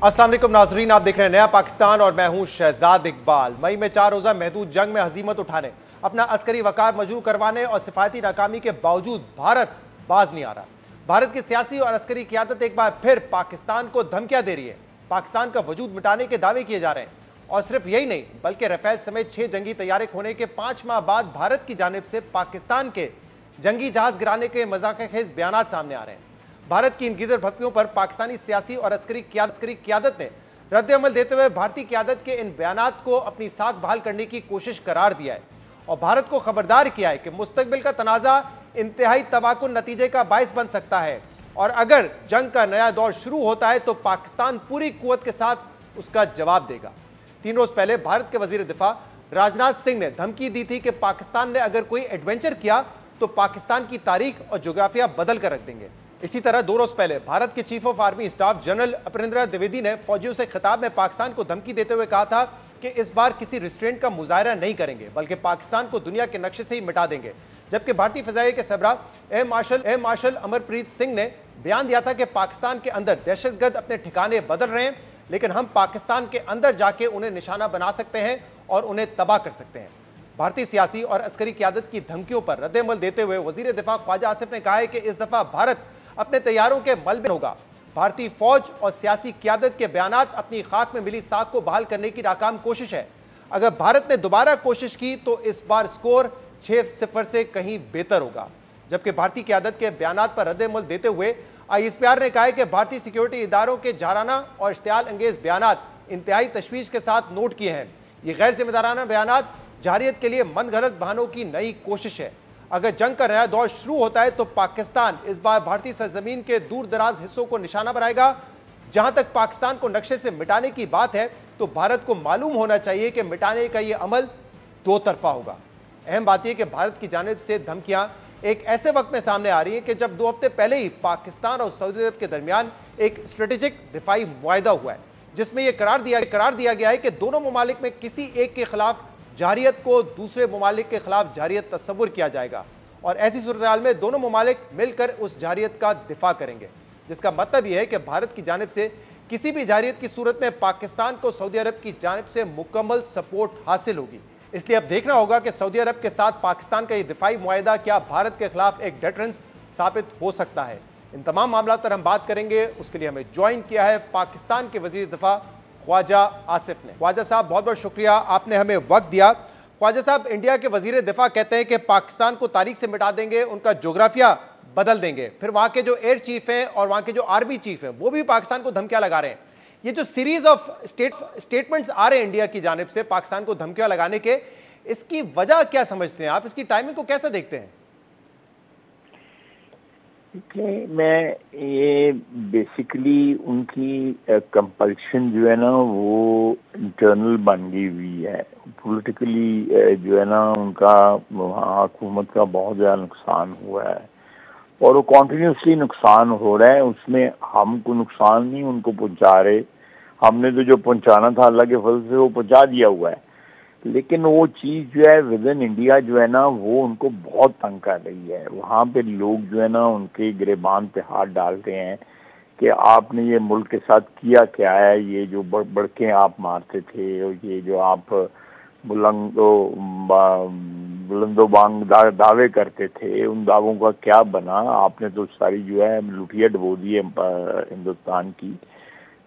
अस्सलाम वालेकुम नाजरीन, आप देख रहे हैं नया पाकिस्तान और मैं हूं शहजाद इकबाल। मई में 4 रोजा महदूद जंग में हजीमत उठाने, अपना अस्करी वकार मजरू करवाने और सिफायती नाकामी के बावजूद भारत बाज नहीं आ रहा। भारत की सियासी और अस्करी क़यादत एक बार फिर पाकिस्तान को धमकियां दे रही है। पाकिस्तान का वजूद मिटाने के दावे किए जा रहे हैं और सिर्फ यही नहीं बल्कि राफेल समेत 6 जंगी तैयारे खोने के 5 माह बाद भारत की जानिब से पाकिस्तान के जंगी जहाज गिराने के मजाकखेज बयान सामने आ रहे हैं। भारत की इन गिदर भपकियों पर पाकिस्तानी सियासी और अस्करी क़यादत ने रद्द-ए-अमल देते हुए भारतीय क़यादत के इन बयानात को अपनी साख बहाल करने की कोशिश करार दिया है और भारत को खबरदार किया है कि मुस्तकबिल का तनाज़ा इंतहाई तबाकुन नतीजे का बायस बन सकता है और अगर जंग का नया दौर शुरू होता है तो पाकिस्तान पूरी कुव्वत के साथ उसका जवाब देगा। 3 रोज पहले भारत के वजीर दिफा राजनाथ सिंह ने धमकी दी थी कि पाकिस्तान ने अगर कोई एडवेंचर किया तो पाकिस्तान की तारीख और जोग्राफिया बदल कर रख देंगे। इसी तरह 2 रोज पहले भारत के chief of army staff general Upendra Dwivedi ने फौजियों से खिताब में पाकिस्तान को धमकी देते हुए कहा था कि इस बार किसी रिस्ट्रेंट का मुजाहरा नहीं करेंगे बल्कि पाकिस्तान को दुनिया के नक्शे से ही मिटा देंगे। जबकि भारतीय फिजाई के सरबराह एयर मार्शल अमरप्रीत सिंह ने बयान दिया था कि पाकिस्तान के अंदर दहशतगर्द अपने ठिकाने बदल रहे हैं, लेकिन हम पाकिस्तान के अंदर जाके उन्हें निशाना बना सकते हैं और उन्हें तबाह कर सकते हैं। भारतीय सियासी और अस्करी क़यादत की धमकियों पर रद्द-ए-अमल देते हुए वजीर दिफा ख्वाजा आसिफ ने कहा है कि इस दफा भारत अपने तैयारों के मलबे होगा। भारतीय फौज और सियासी क़यादत के बयानात अपनी खाक में मिली साख को बहाल करने की नाकाम कोशिश है। अगर भारत ने दोबारा कोशिश की तो इस बार स्कोर 6-0 से कहीं बेहतर होगा। जबकि भारतीय क़यादत के बयानात पर रद्द-ए-अमल देते हुए ISPR ने कहा है कि भारतीय सिक्योरिटी इदारों के जाराना और इश्तियाल अंगेज बयानात इंतहाई तशवीश के साथ नोट किए हैं। ये गैर जिम्मेदाराना बयानात जारियत के लिए मन गलत बहानों की नई कोशिश है। अगर जंग का नया दौर शुरू होता है तो पाकिस्तान इस बार भारतीय सरजमीन के दूर दराज हिस्सों को निशाना बनाएगा। जहां तक पाकिस्तान को नक्शे से मिटाने की बात है तो भारत को मालूम होना चाहिए कि मिटाने का यह अमल 2 तरफा होगा। अहम बात यह कि भारत की जानिब से धमकियां एक ऐसे वक्त में सामने आ रही है कि जब 2 हफ्ते पहले ही पाकिस्तान और सऊदी अरब के दरमियान एक स्ट्रेटेजिक दिफाई मुआहदा हुआ है जिसमें यह करार दिया गया है कि दोनों ममालिक में किसी एक के खिलाफ जारियत को दूसरे ममालिक के खिलाफ जारियत तस्वुर किया जाएगा और ऐसी सूरत में दोनों ममालिक मिलकर उस जारियत का दिफा करेंगे, जिसका मतलब यह है कि भारत की जानिब से किसी भी जारियत की सूरत में पाकिस्तान को सऊदी अरब की जानिब से मुकम्मल सपोर्ट हासिल होगी। इसलिए अब देखना होगा कि सऊदी अरब के साथ पाकिस्तान का यह दिफाई मुआहदा क्या भारत के खिलाफ एक डेटरेंस साबित हो सकता है। इन तमाम मामलों पर हम बात करेंगे। उसके लिए हमें ज्वाइन किया है पाकिस्तान के वजीर दिफा ख्वाजा आसिफ ने। ख्वाजा साहब, बहुत बहुत शुक्रिया, आपने हमें वक्त दिया। ख्वाजा साहब, इंडिया के वजीर दिफा कहते हैं कि पाकिस्तान को तारीख से मिटा देंगे, उनका जोग्राफिया बदल देंगे। फिर वहां के जो एयर चीफ हैं और वहां के जो आर्मी चीफ हैं वो भी पाकिस्तान को धमकियां लगा रहे हैं। ये जो सीरीज ऑफ स्टेटमेंट्स आ रहे हैं इंडिया की जानिब से पाकिस्तान को धमकियां लगाने के, इसकी वजह क्या समझते हैं आप? इसकी टाइमिंग को कैसे देखते हैं? मैं ये बेसिकली उनकी कंपल्शन जो है ना वो इंटरनल बन गई हुई है। पॉलिटिकली जो है ना उनका वहाँ हुकूमत का बहुत ज़्यादा नुकसान हुआ है और वो कॉन्टीन्यूसली नुकसान हो रहा है। उसमें हमको नुकसान नहीं उनको पहुँचा रहे, हमने तो जो पहुँचाना था अल्लाह के फजल से वो पहुँचा दिया हुआ है, लेकिन वो चीज़ जो है विद इन इंडिया जो है ना वो उनको बहुत तंग कर रही है। वहाँ पे लोग जो है ना उनके गिरेबान पे हाथ डालते हैं कि आपने ये मुल्क के साथ किया क्या है, ये जो बड़के आप मारते थे और ये जो आप बुलंदो बांग दावे करते थे, उन दावों का क्या बना? आपने तो सारी जो है लुटिया डबो दी है हिंदुस्तान की।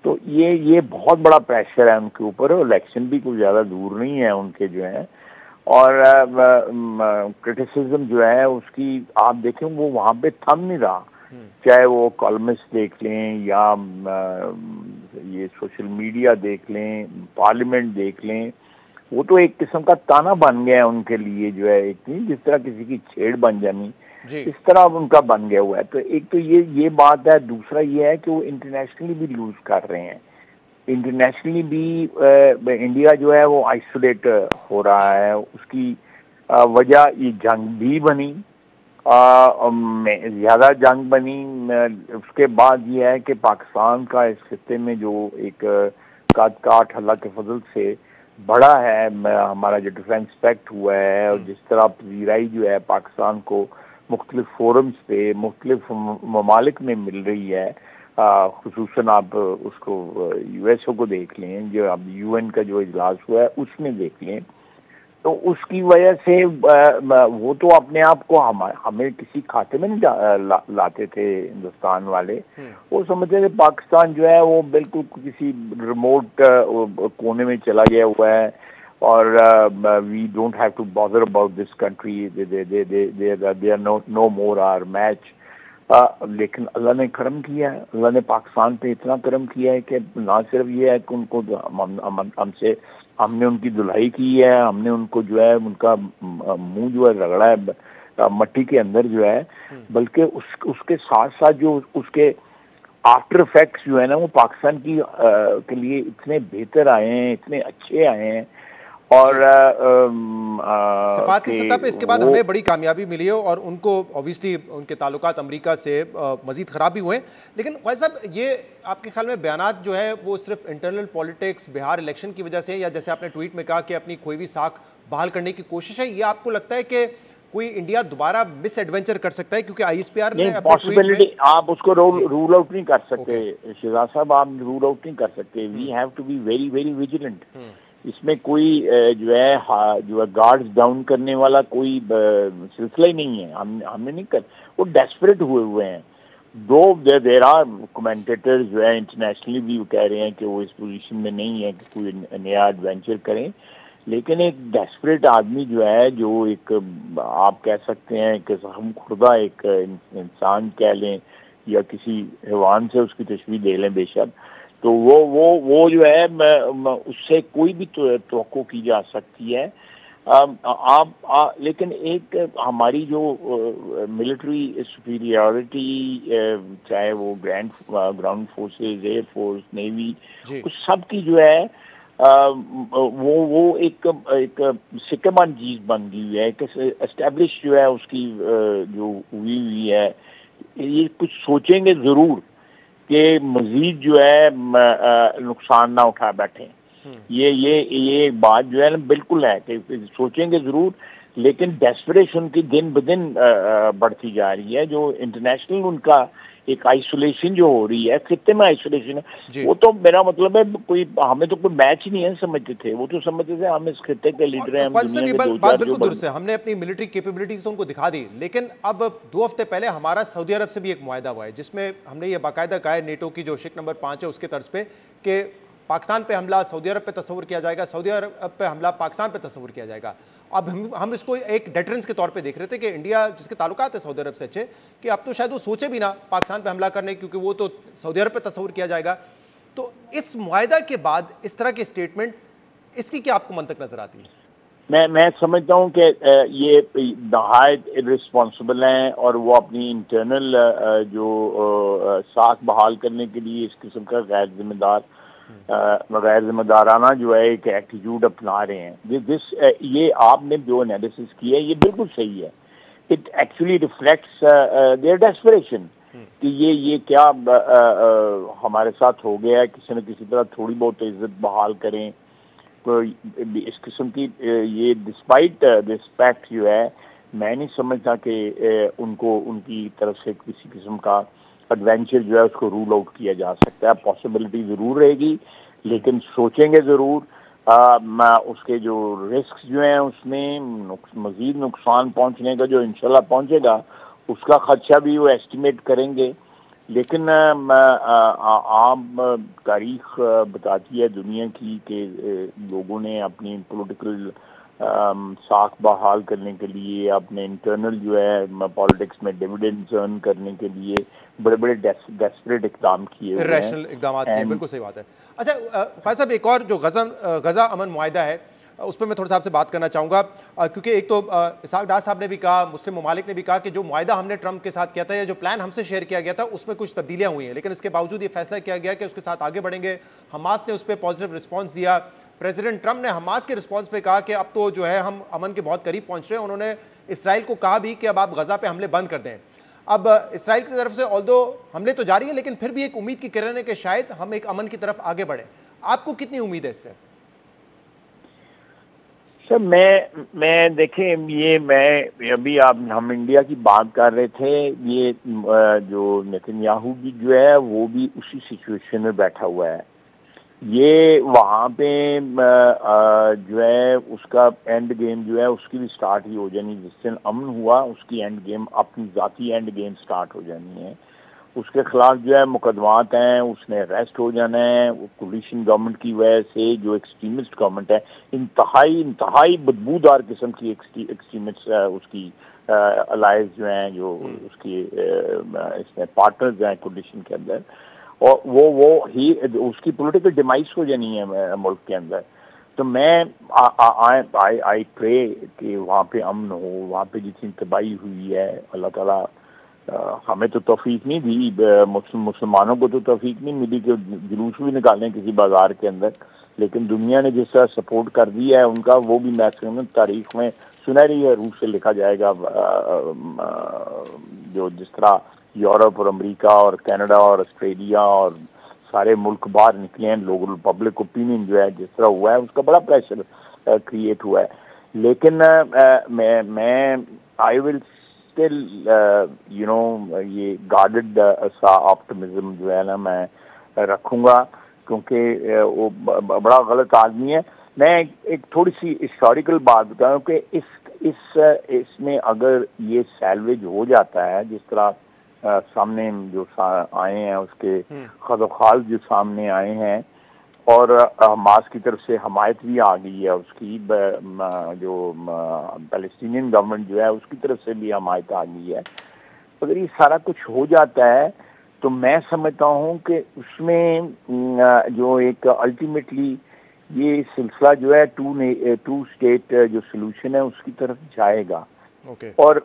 तो ये बहुत बड़ा प्रेशर है उनके ऊपर। इलेक्शन भी कुछ ज़्यादा दूर नहीं है उनके जो है, और क्रिटिसिज्म जो है उसकी आप देखें वो वहाँ पे थम नहीं रहा। चाहे वो कॉलमिस्ट देख लें या ये सोशल मीडिया देख लें, पार्लियामेंट देख लें, वो तो एक किस्म का ताना बन गया है उनके लिए जो है। एक नहीं जिस तरह किसी की छेड़ बन जानी, इस तरह उनका बन गया हुआ है। तो एक तो ये बात है। दूसरा ये है कि वो इंटरनेशनली भी लूज कर रहे हैं। इंटरनेशनली भी इंडिया जो है वो आइसोलेट हो रहा है। उसकी वजह ये जंग भी बनी, ज़्यादा जंग बनी। उसके बाद ये है कि पाकिस्तान का इस खित्ते में जो एक काट अल्लाह के फजल से बड़ा है, हमारा जो डिफेंस पैक्ट हुआ है और जिस तरह पजीराई जो है पाकिस्तान को मुख्तलिफ फोरम्स पे मुख्तलिफ ममालिक में मिल रही है, खुसूसन आप उसको यूएसओ को देख लें, जो अब यूएन का जो इजलास हुआ है उसमें देख लें, तो उसकी वजह से वो तो अपने आप को हमें किसी खाते में नहीं लाते थे हिंदुस्तान वाले। वो समझते थे पाकिस्तान जो है वो बिल्कुल किसी रिमोट कोने में चला गया हुआ है और we don't have to bother about this country, they are no more our match. लेकिन अल्लाह ने करम किया है, अल्लाह ने पाकिस्तान पे इतना करम किया है कि ना सिर्फ ये है कि उनको हमने उनकी धुलाई की है, हमने उनको जो है उनका मुंह जो है रगड़ा है मट्टी के अंदर जो है, बल्कि उसके साथ साथ जो उसके आफ्टर इफेक्ट्स जो है ना वो पाकिस्तान की के लिए इतने बेहतर आए हैं, इतने अच्छे आए हैं। और सफारती सतह पे इसके बाद हमें बड़ी कामयाबी मिली है और उनको ऑब्वियसली उनके ताल्लुकात अमेरिका से मजीद ख़राब भी हुए। लेकिन ख्वाजा साहब, ये आपके ख्याल में बयानात जो है वो सिर्फ इंटरनल पॉलिटिक्स बिहार इलेक्शन की वजह से, या जैसे आपने ट्वीट में कहा कि अपनी खोई हुई साख बहाल करने की कोशिश है, ये आपको लगता है कि कोई इंडिया दोबारा मिस एडवेंचर कर सकता है? क्योंकि आईएसपीआर ने पॉसिबिलिटी आप उसको रूल आउट नहीं कर सकते शहजाद साहब, आप रूल आउट नहीं कर सकते। We have to be very very vigilant. इसमें कोई जो है गार्ड्स डाउन करने वाला कोई सिलसिला ही नहीं है। हमने नहीं कर, वो डेस्परेट हुए हैं। दो देर आर कमेंटेटर्स जो है इंटरनेशनली भी कह रहे हैं कि वो इस पोजीशन में नहीं है कि कोई नया एडवेंचर करें, लेकिन एक डेस्परेट आदमी जो है, जो एक आप कह सकते हैं कि हम खुदा एक इंसान कह लें या किसी हैवान से उसकी तशबीह दे लें बेशक, तो वो जो है उससे कोई भी तवक्को की जा सकती है। लेकिन एक हमारी जो मिलिट्री सुपीरियरिटी, चाहे वो ground forces, air force, navy, उस सब की जो है वो एक सिक्केबान चीज बन गई है कि एस्टेब्लिश जो है उसकी जो हुई है। ये कुछ सोचेंगे जरूर कि मजीद जो है नुकसान ना उठा बैठे। ये बात जो है ना बिल्कुल है कि सोचेंगे जरूर, लेकिन डेस्परेशन की दिन ब दिन बढ़ती जा रही है। जो इंटरनेशनल उनका एक आइसोलेशन जो हो रही है, खित्ते में आइसोलेशन है, वो तो मेरा मतलब है कोई हमें तो कोई मैच ही नहीं है समझते थे। वो तो समझते थे हम इस खित्ते के लीडर हैं, हम दुनिया के बात बिल्कुल दुरुस्त है। हमने अपनी मिलिट्री कैपेबिलिटीज तो उनको दिखा दी, लेकिन अब 2 हफ्ते पहले हमारा सऊदी अरब से भी एक मुआहदा हुआ है जिसमें हमने ये बाकायदा कहा है, नेटो की जो शिक नंबर 5 है उसके तर्ज पे, कि पाकिस्तान पे हमला सऊदी अरब पे तस्वुर किया जाएगा, सऊदी अरब पे हमला पाकिस्तान पे तस्वुर किया जाएगा। अब हम इसको एक डेटरेंस के तौर पे देख रहे थे कि इंडिया जिसके ताल्लुकात है सऊदी अरब से अच्छे, कि अब तो शायद वो सोचे भी ना पाकिस्तान पे हमला करने, क्योंकि वो तो सऊदी अरब पे तस्वुर किया जाएगा। तो इस मुआहदा के बाद इस तरह के स्टेटमेंट, इसकी क्या आपको मंतक नजर आती है? मैं समझता हूँ कि ये नहायत इर्रिस्पॉन्सिबल हैं और वो अपनी इंटरनल जो साख बहाल करने के लिए इस किस्म का गैर जिम्मेदाराना जो है एक एटीट्यूड अपना रहे हैं। ये आपने जो एनालिसिस किया है ये बिल्कुल सही है। It actually reflects their desperation कि ये क्या हमारे साथ हो गया है, किसी न किसी तरह थोड़ी बहुत इज्जत बहाल करें। तो इस किस्म की ये डिस्पाइट दिस फैक्ट जो है, मैं नहीं समझता कि उनको उनकी तरफ से किसी किस्म का एडवेंचर जो है उसको रूल आउट किया जा सकता है। पॉसिबिलिटी ज़रूर रहेगी, लेकिन सोचेंगे ज़रूर। उसके जो रिस्क जो हैं उसमें मज़ीद नुकसान पहुंचने का जो इंशाल्लाह पहुंचेगा उसका खदशा भी वो एस्टिमेट करेंगे। लेकिन आम तारीख बताती है दुनिया की कि लोगों ने अपनी पॉलिटिकल साख बहाल करने के लिए, अपने इंटरनल जो है पॉलिटिक्स में डिविडेंड्स अर्न करने के लिए बड़े बड़े डेस्परेट इकदाम किए, रैशनल इकदाम किए। बिल्कुल सही बात है। अच्छा ख्वाजा साहब, एक और जो गजा अमन मुआहदा है उस पर मैं थोड़ा सा आपसे बात करना चाहूँगा, क्योंकि एक तो इसहाक डार साहब ने भी कहा, मुस्लिम ममालिक ने भी कहा कि जो मुआहदा हमने ट्रंप के साथ किया था या जो प्लान हमसे शेयर किया गया था उसमें कुछ तब्दीलियाँ हुई हैं, लेकिन इसके बावजूद ये फैसला किया गया कि उसके साथ आगे बढ़ेंगे। हमास ने उस पर पॉजिटिव रिस्पॉन्स दिया। प्रेसिडेंट ट्रंप ने हमास के रिस्पॉन्स पे कहा कि अब तो जो है हम अमन के बहुत करीब पहुँच रहे हैं। उन्होंने इसराइल को कहा भी कि अब आप गजा पे हमले बंद कर दें। अब इसराइल की तरफ से ऑल्दो हमले तो जारी हैं, लेकिन फिर भी एक उम्मीद की किरण है कि शायद हम एक अमन की तरफ आगे बढ़े। आपको कितनी उम्मीद है इससे? सर मैं देखें, ये मैं अभी हम इंडिया की बात कर रहे थे, ये जो नेतन्याहू भी जो है वो भी उसी सिचुएशन में बैठा हुआ है। ये वहाँ पे जो है उसका एंड गेम जो है उसकी भी स्टार्ट ही हो जानी, जिस दिन अमन हुआ उसकी एंड गेम, अपनी ज़ाती एंड गेम स्टार्ट हो जानी है। उसके खिलाफ जो है मुकदमात हैं, उसने अरेस्ट हो जाना है। वो कोलिशन गवर्नमेंट की वजह से जो एक्सट्रीमिस्ट गवर्नमेंट है, इंतहाई बदबूदार किस्म की एक्सट्रीमिस्ट उसकी अलाइज जो हैं, जो उसकी इसमें पार्टनर्स हैं कोलिशन के अंदर, और वो ही उसकी पॉलिटिकल डिमाइस हो जानी है मुल्क के अंदर। तो मैं आई प्रे कि वहाँ पे अमन हो, वहाँ पे जितनी तबाही हुई है, अल्लाह ताला हमें तो तौफीक नहीं दी, मुसलमानों को तो तौफीक नहीं मिली कि जुलूस भी निकालें किसी बाजार के अंदर, लेकिन दुनिया ने जिस तरह सपोर्ट कर दिया है उनका, वो भी मैक्सिमम तारीख में सुनहरी रूप से लिखा जाएगा। जो जिस तरह यूरोप और अमेरिका और कनाडा और ऑस्ट्रेलिया और सारे मुल्क बाहर निकले हैं, लोग पब्लिक ओपिनियन जो है जिस तरह हुआ है उसका बड़ा प्रेशर क्रिएट हुआ है। लेकिन मैं आई विल स्टिल ये गार्डेड सा ऑप्टिमिज्म जो है ना मैं रखूँगा, क्योंकि वो बड़ा गलत आदमी है। मैं एक थोड़ी सी हिस्टोरिकल बात बताऊँ कि इसमें अगर ये सैल्वेज हो जाता है, जिस तरह सामने जो आए हैं उसके खदोखाल जो सामने आए हैं, और हमास की तरफ से हमायत भी आ गई है उसकी, जो पैलेस्टीनियन गवर्नमेंट जो है उसकी तरफ से भी हमायत आ गई है। अगर ये सारा कुछ हो जाता है तो मैं समझता हूँ कि उसमें जो एक अल्टीमेटली ये सिलसिला जो है टू स्टेट जो सोल्यूशन है उसकी तरफ जाएगा। Okay. और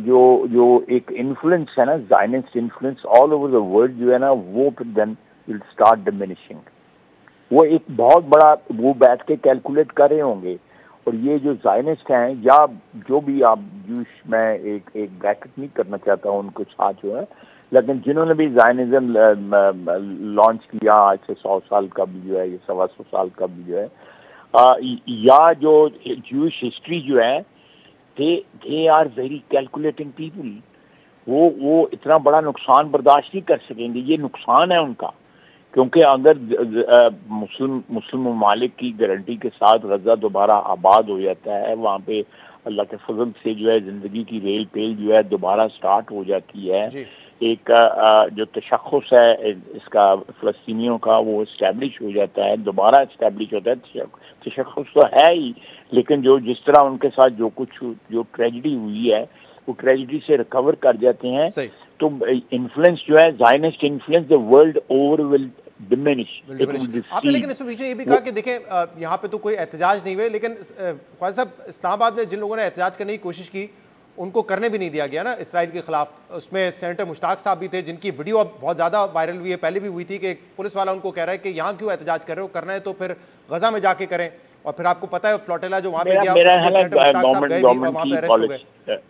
जो एक इन्फ्लुएंस है ना, Zionist influence all over the world जो है ना, वो फिर देन विल स्टार्ट डिमिनिशिंग। वो एक बहुत बड़ा, वो बैठ के कैलकुलेट कर रहे होंगे, और ये जो ज़ायनिस्ट हैं या जो भी आप जूश, मैं एक ब्रैकेट नहीं करना चाहता हूँ उनको साथ जो है, लेकिन जिन्होंने भी ज़ायनिज़्म लॉन्च किया आज से 100 साल का भी जो है, ये 125 साल का भी जो है, या जो जूश हिस्ट्री जो है, they are very calculating people। वो इतना बड़ा नुकसान बर्दाश्त नहीं कर सकेंगे, ये नुकसान है उनका। क्योंकि अगर मुस्लिम ममालिक की गारंटी के साथ गजा दोबारा आबाद हो जाता है, वहाँ पे अल्लाह के फजल से जो है ज़िंदगी की रेल पेल जो है दोबारा स्टार्ट हो जाती है, एक जो तशख़्ख़ुस है इसका फ़लस्तीनियों का, वो इस्टेब्लिश हो जाता है, दोबारा इस्टेब्लिश होता है। तशख़्ख़ुस तो है ही, लेकिन जिस तरह उनके साथ जो ट्रेजिडी हुई है, वो ट्रेजिडी से रिकवर कर जाते हैं। तो इन्फ्लुएंस जो है, Zionist influence the world over will diminish. आपने लेकिन इसमें पीछे ये भी कहा कि देखें, यहाँ पे तो कोई एहतजाज नहीं हुए, लेकिन ख्वाजा साहब, इस्लामाबाद में जिन लोगों ने एहतजाज करने की कोशिश की उनको करने भी नहीं दिया गया ना इसराइल के खिलाफ। उसमें सेनेटर मुश्ताक साहब भी थे, जिनकी वीडियो अब बहुत ज़्यादा वायरल हुई है, पहले भी हुई थी, कि एक पुलिस वाला उनको कह रहा है कि यहाँ क्यों एहतजाज कर रहे हो, करना है तो फिर गजा में जाके करें। और फिर आपको पता है फ्लोटेला जो वहाँ पे गया, सेनेटर मुश्ताक साहब गए भी और वहाँ पे अरेस्ट हो गए।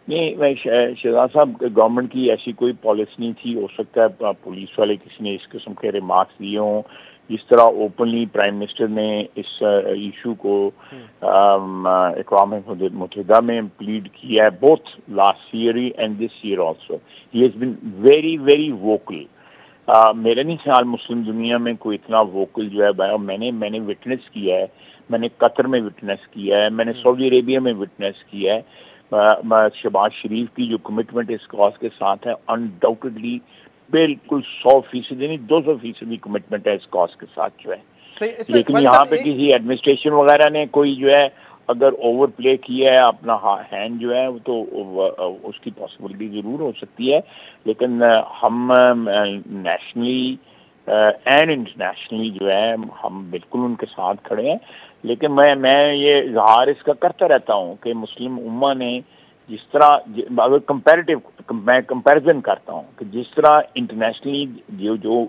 नहीं, शहजाद साहब, गवर्नमेंट की ऐसी कोई पॉलिसी नहीं थी। हो सकता है पुलिस वाले किसी ने इस किस्म के रिमार्क्स दिए हों, जिस तरह ओपनली प्राइम मिनिस्टर ने इस इशू को अक़वाम मुत्तहिदा में प्लीड किया है, both last year and this year also. He has been very very vocal. मेरे नहीं ख्याल मुस्लिम दुनिया में कोई इतना वोकल जो है, मैंने विटनेस किया है, मैंने कतर में विटनेस किया है, मैंने सऊदी अरेबिया में विटनेस किया है। शहबाज शरीफ की जो कमिटमेंट इस कॉज के साथ है, अनडाउटेडली बिल्कुल 100% नहीं 200% कमिटमेंट है इस कॉज के साथ जो है। लेकिन यहाँ पे किसी एडमिनिस्ट्रेशन वगैरह ने कोई जो है अगर ओवर प्ले किया है अपना हैंड जो है, तो उसकी पॉसिबिलिटी ज़रूर हो सकती है। लेकिन हम नेशनली एंड इंटरनेशनली जो है हम बिल्कुल उनके साथ खड़े हैं। लेकिन मैं ये इजहार इसका करता रहता हूँ कि मुस्लिम उम्मा ने जिस तरह, अगर मैं कंपैरिजन करता हूँ कि जिस तरह इंटरनेशनली जो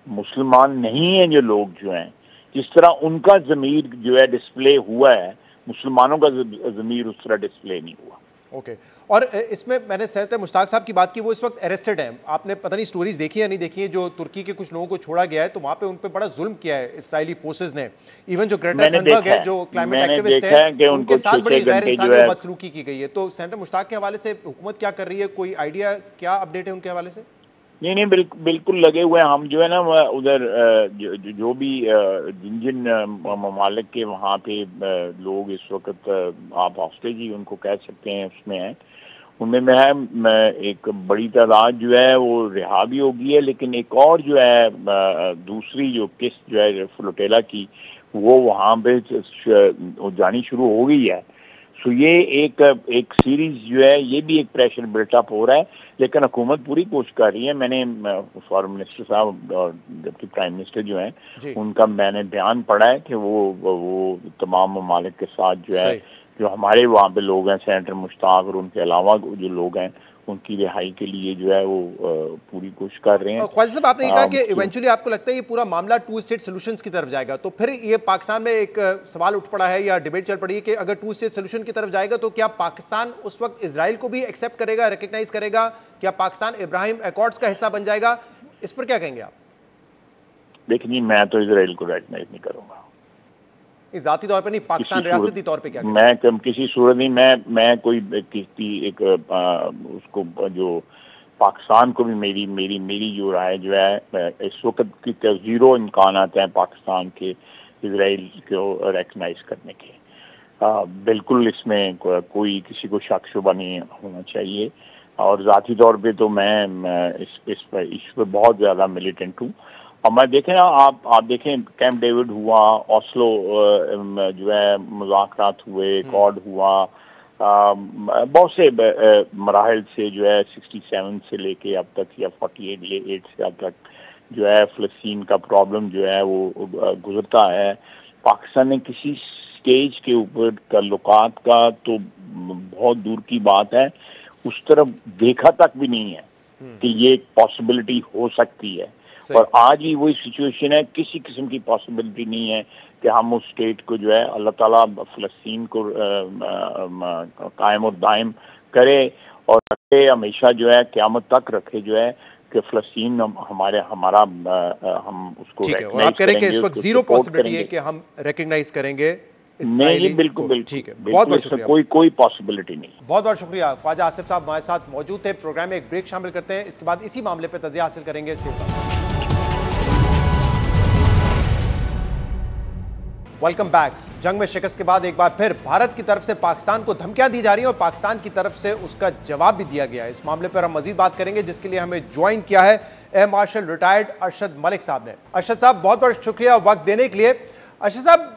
मुसलमान नहीं हैं जो लोग जो हैं, जिस तरह उनका ज़मीर जो है डिस्प्ले हुआ है, मुसलमानों का ज़मीर उस तरह डिस्प्ले नहीं हुआ। ओके। और इसमें मैंने सैयद मुश्ताक साहब की बात की, वो इस वक्त अरेस्टेड हैं। आपने पता नहीं स्टोरीज देखी है नहीं देखी है, जो तुर्की के कुछ लोगों को छोड़ा गया है तो वहाँ पे उन पे बड़ा जुल्म किया है इसराइली फोर्सेस ने। इवन जो ग्रेटा थनबर्ग है जो क्लाइमेट एक्टिविस्ट है, उनके साथ बड़ी गैर इंसानी बदसलूकी की गई है। तो सेनेटर मुश्ताक के हवाले से हुकूमत क्या कर रही है, कोई आइडिया, क्या अपडेट है उनके हवाले से? नहीं, बिल्कुल लगे हुए हैं हम, जो है ना उधर जो भी जिन जिन ममालिक के वहाँ पे लोग इस वक्त आप हॉस्टेज ही उनको कह सकते हैं उसमें हैं, उनमें में है एक बड़ी तादाद जो है वो रिहा भी होगी है, लेकिन एक और जो है दूसरी जो किस्त जो है फ्लोटेला की वो वहाँ पे जानी शुरू हो गई है। सो ये एक सीरीज जो है ये भी एक प्रेशर बिल्टअप हो रहा है, लेकिन हुकूमत पूरी कोशिश कर रही है। मैंने फॉरेन मिनिस्टर साहब और डिप्टी प्राइम मिनिस्टर जो हैं उनका मैंने बयान पढ़ा है कि वो तमाम ममालिक के साथ जो है जो हमारे वहाँ पे लोग हैं, सेनेटर मुश्ताक और उनके अलावा जो लोग हैं उनकी रिहाई के लिए जो है वो पूरी कोशिश कर रहे हैं। ख्वाजा साहब, आपने कहा कि इवेंचुअली आपको लगता है ये पूरा मामला टू स्टेट सॉल्यूशंस की तरफ जाएगा, तो फिर ये पाकिस्तान में एक सवाल उठ पड़ा है या डिबेट चल पड़ी है कि अगर टू स्टेट सॉल्यूशन की तरफ जाएगा तो क्या पाकिस्तान उस वक्त इजराइल को भी एक्सेप्ट करेगा, रिकग्नाइज करेगा? क्या पाकिस्तान इब्राहिम एकॉर्ड्स का हिस्सा बन जाएगा? इस पर क्या कहेंगे आप? देखिए, मैं तो इजराइल को रिकग्नाइज नहीं करूंगा, जाती तौर पे नहीं, पाकिस्तान रियासती तौर पे क्या? मैं किसी सूरत नहीं, मैं कोई किसी एक उसको जो पाकिस्तान को भी मेरी जो राय जो है इस वक्त की जीरो इम्कानात हैं पाकिस्तान के इजराइल को रिकग्नाइज करने के। बिल्कुल इसमें कोई किसी को शक शुबा नहीं होना चाहिए। और ज़ाती तौर पे तो मैं इस पर बहुत ज़्यादा मिलिटेंट हूँ। और मैं देखें ना, आप देखें कैंप डेविड हुआ, ओस्लो जो है मुज़ाकरात हुए, कॉड हुआ, बहुत से मराहल से जो है 67 से लेके अब तक या 48 से अब तक जो है फ़लस्तीन का प्रॉब्लम जो है वो गुजरता है। पाकिस्तान ने किसी स्टेज के ऊपर ताल्लुकात का तो बहुत दूर की बात है, उस तरफ देखा तक भी नहीं है कि ये एक पॉसिबिलिटी हो सकती है। और आज भी वही सिचुएशन है, किसी किस्म की पॉसिबिलिटी नहीं है कि हम उस स्टेट को जो है अल्लाह ताला फ़लस्तीन को कायम और दायम करे और रखे, हमेशा जो है क़यामत तक रखे जो है कि फ़लस्तीन हमारा हम उसको रिकॉग्नाइज आप करेंगे। इस वक्त जीरो पॉसिबिलिटी है कि हम रिकॉग्नाइज करेंगे? नहीं, बिल्कुल ठीक है, बहुत शुक्रिया। कोई पॉसिबिलिटी नहीं। बहुत शुक्रिया। ख्वाजा आसिफ साहब हमारे साथ मौजूद थे। प्रोग्राम में एक ब्रेक शामिल करते हैं, इसके बाद इसी मामले पर तज़िया हासिल करेंगे। Welcome back. जंग में शिकस्त के बाद एक बार फिर भारत की तरफ से पाकिस्तान को धमकियां दी जा रही हैं और पाकिस्तान की तरफ से उसका जवाब भी दिया गया है। इस मामले पर हम मजीद बात करेंगे, जिसके लिए हमें ज्वाइन किया है air marshal retired Arshad Malik साहब ने। अरशद साहब, बहुत बहुत शुक्रिया वक्त देने के लिए। अरशद साहब,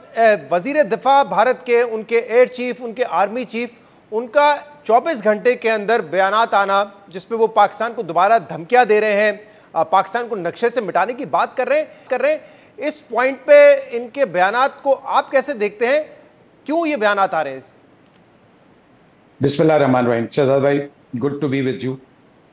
वजीर दिफा भारत के, उनके एयर चीफ, उनके आर्मी चीफ, उनका 24 घंटे के अंदर बयानात आना जिसमें वो पाकिस्तान को दोबारा धमकियां दे रहे हैं, पाकिस्तान को नक्शे से मिटाने की बात कर रहे हैं, इस पॉइंट पे इनके बयानात को आप कैसे देखते हैं? क्यों ये बयानात आ रहे हैं? बिस्मिल्लाह रहमान रहीम। शहजाद भाई, good to be with you.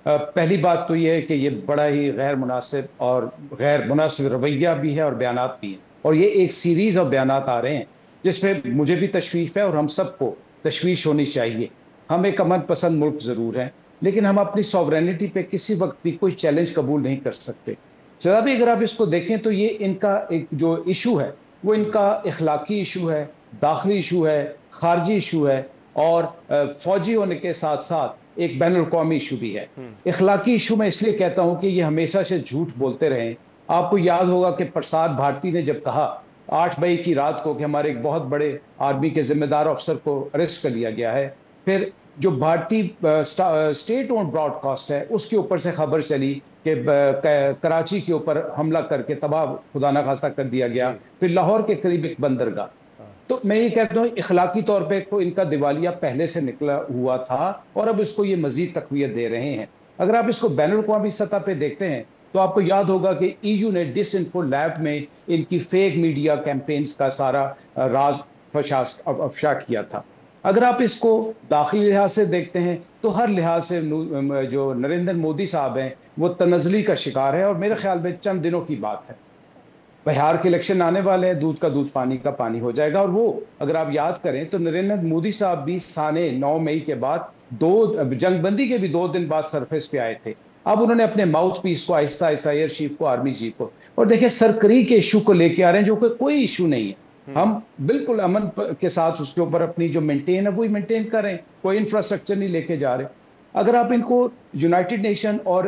पहली बात तो ये है कि ये बड़ा ही गैर मुनासिब और गैर मुनासिब रवैया भी है और बयानात भी हैं, और ये एक सीरीज ऑफ बयानात आ रहे हैं जिसमें मुझे भी तशवीश है और हम सबको तशवीश होनी चाहिए। हम एक अमन पसंद मुल्क ज़रूर हैं, लेकिन हम अपनी सॉवरेनिटी पे किसी वक्त भी कोई चैलेंज कबूल नहीं कर सकते। ज़रा भी अगर आप इसको देखें तो ये इनका एक जो इशू है वो इनका इखलाकी इशू है, दाखिली इशू है, खारजी इशू है, और फौजी होने के साथ साथ एक बैनुल अक़वामी इशू भी है। इखलाकी इशू मैं इसलिए कहता हूँ कि ये हमेशा से झूठ बोलते रहे। आपको याद होगा कि प्रसाद भारती ने जब कहा 8 मई की रात को कि हमारे एक बहुत बड़े आर्मी के जिम्मेदार अफसर को अरेस्ट कर लिया गया है, फिर जो भारतीय स्टेट ओन्ड ब्रॉडकास्ट है उसके ऊपर से खबर चली कि कराची के ऊपर हमला करके तबाह खुदा न खास्ता कर दिया गया, फिर लाहौर के करीब एक बंदरगाह। तो मैं ये कहता हूँ इखलाकी तौर पे तो इनका दिवालिया पहले से निकला हुआ था और अब इसको ये मजीद तकवीत दे रहे हैं। अगर आप इसको बैनुल अक़वामी सतह पे देखते हैं तो आपको याद होगा कि EU ने डिसइंफो लैब में इनकी फेक मीडिया कैंपेन्स का सारा राज अफशा किया था। अगर आप इसको दाखिली लिहाज से देखते हैं तो हर लिहाज से जो नरेंद्र मोदी साहब हैं वो तनज़ली का शिकार है, और मेरे ख्याल में चंद दिनों की बात है। बिहार के इलेक्शन आने वाले हैं, दूध का दूध पानी का पानी हो जाएगा। और वो अगर आप याद करें तो नरेंद्र मोदी साहब भी साने 9 मई के बाद जंगबंदी के भी 2 दिन बाद सरफेस पे आए थे। अब उन्होंने अपने माउथ पीस को आहिस्ता आहिस्ता एयर चीफ को, आर्मी चीफ को, और देखिए सरकरी के इशू को लेके आ रहे हैं जो कि कोई इशू नहीं है। हम बिल्कुल अमन के साथ उसके ऊपर अपनी जो मेंटेन है वही मेंटेन कर रहे हैं, कोई इंफ्रास्ट्रक्चर नहीं लेके जा रहे। अगर आप इनको यूनाइटेड नेशन और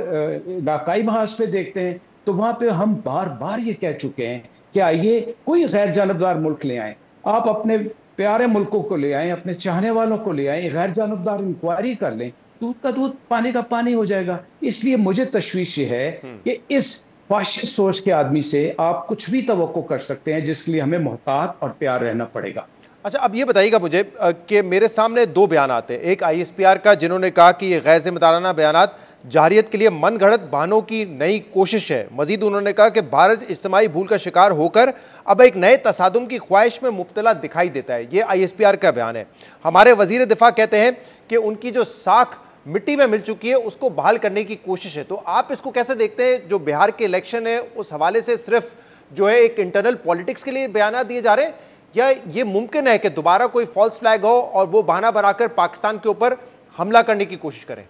इलाकाई महाज पे देखते हैं तो वहां पे हम बार बार ये कह चुके हैं कि आइए कोई गैर जानबदार मुल्क ले आए, आप अपने प्यारे मुल्कों को ले आए, अपने चाहने वालों को ले आए, गैर जानबदार इंक्वायरी कर लें, दूध का दूध पानी का पानी हो जाएगा। इसलिए मुझे तशवीश है कि इस फाशिस्ट सोच के आदमी से आप कुछ भी तवक्को कर सकते हैं, जिसके लिए हमें मोहतात और प्यार रहना पड़ेगा। अच्छा, अब ये बताइएगा मुझे कि मेरे सामने 2 बयान आते हैं। एक ISPR का, जिन्होंने कहा कि ये गैर जिम्मेदाराना बयानात जाहिरियत के लिए मनगढ़ंत बहानों की नई कोशिश है। मजीद उन्होंने कहा कि भारत इज्तिमाई भूल का शिकार होकर अब एक नए तसादुम की ख्वाहिश में मुब्तला दिखाई देता है। ये ISPR का बयान है। हमारे वजीर दिफा कहते हैं कि उनकी जो साख मिट्टी में मिल चुकी है उसको बहाल करने की कोशिश है। तो आप इसको कैसे देखते हैं? जो बिहार के इलेक्शन है उस हवाले से सिर्फ जो है एक इंटरनल पॉलिटिक्स के लिए बयान दिए जा रहे हैं, या ये मुमकिन है कि दोबारा कोई फॉल्स फ्लैग हो और वो बहाना बनाकर पाकिस्तान के ऊपर हमला करने की कोशिश करें?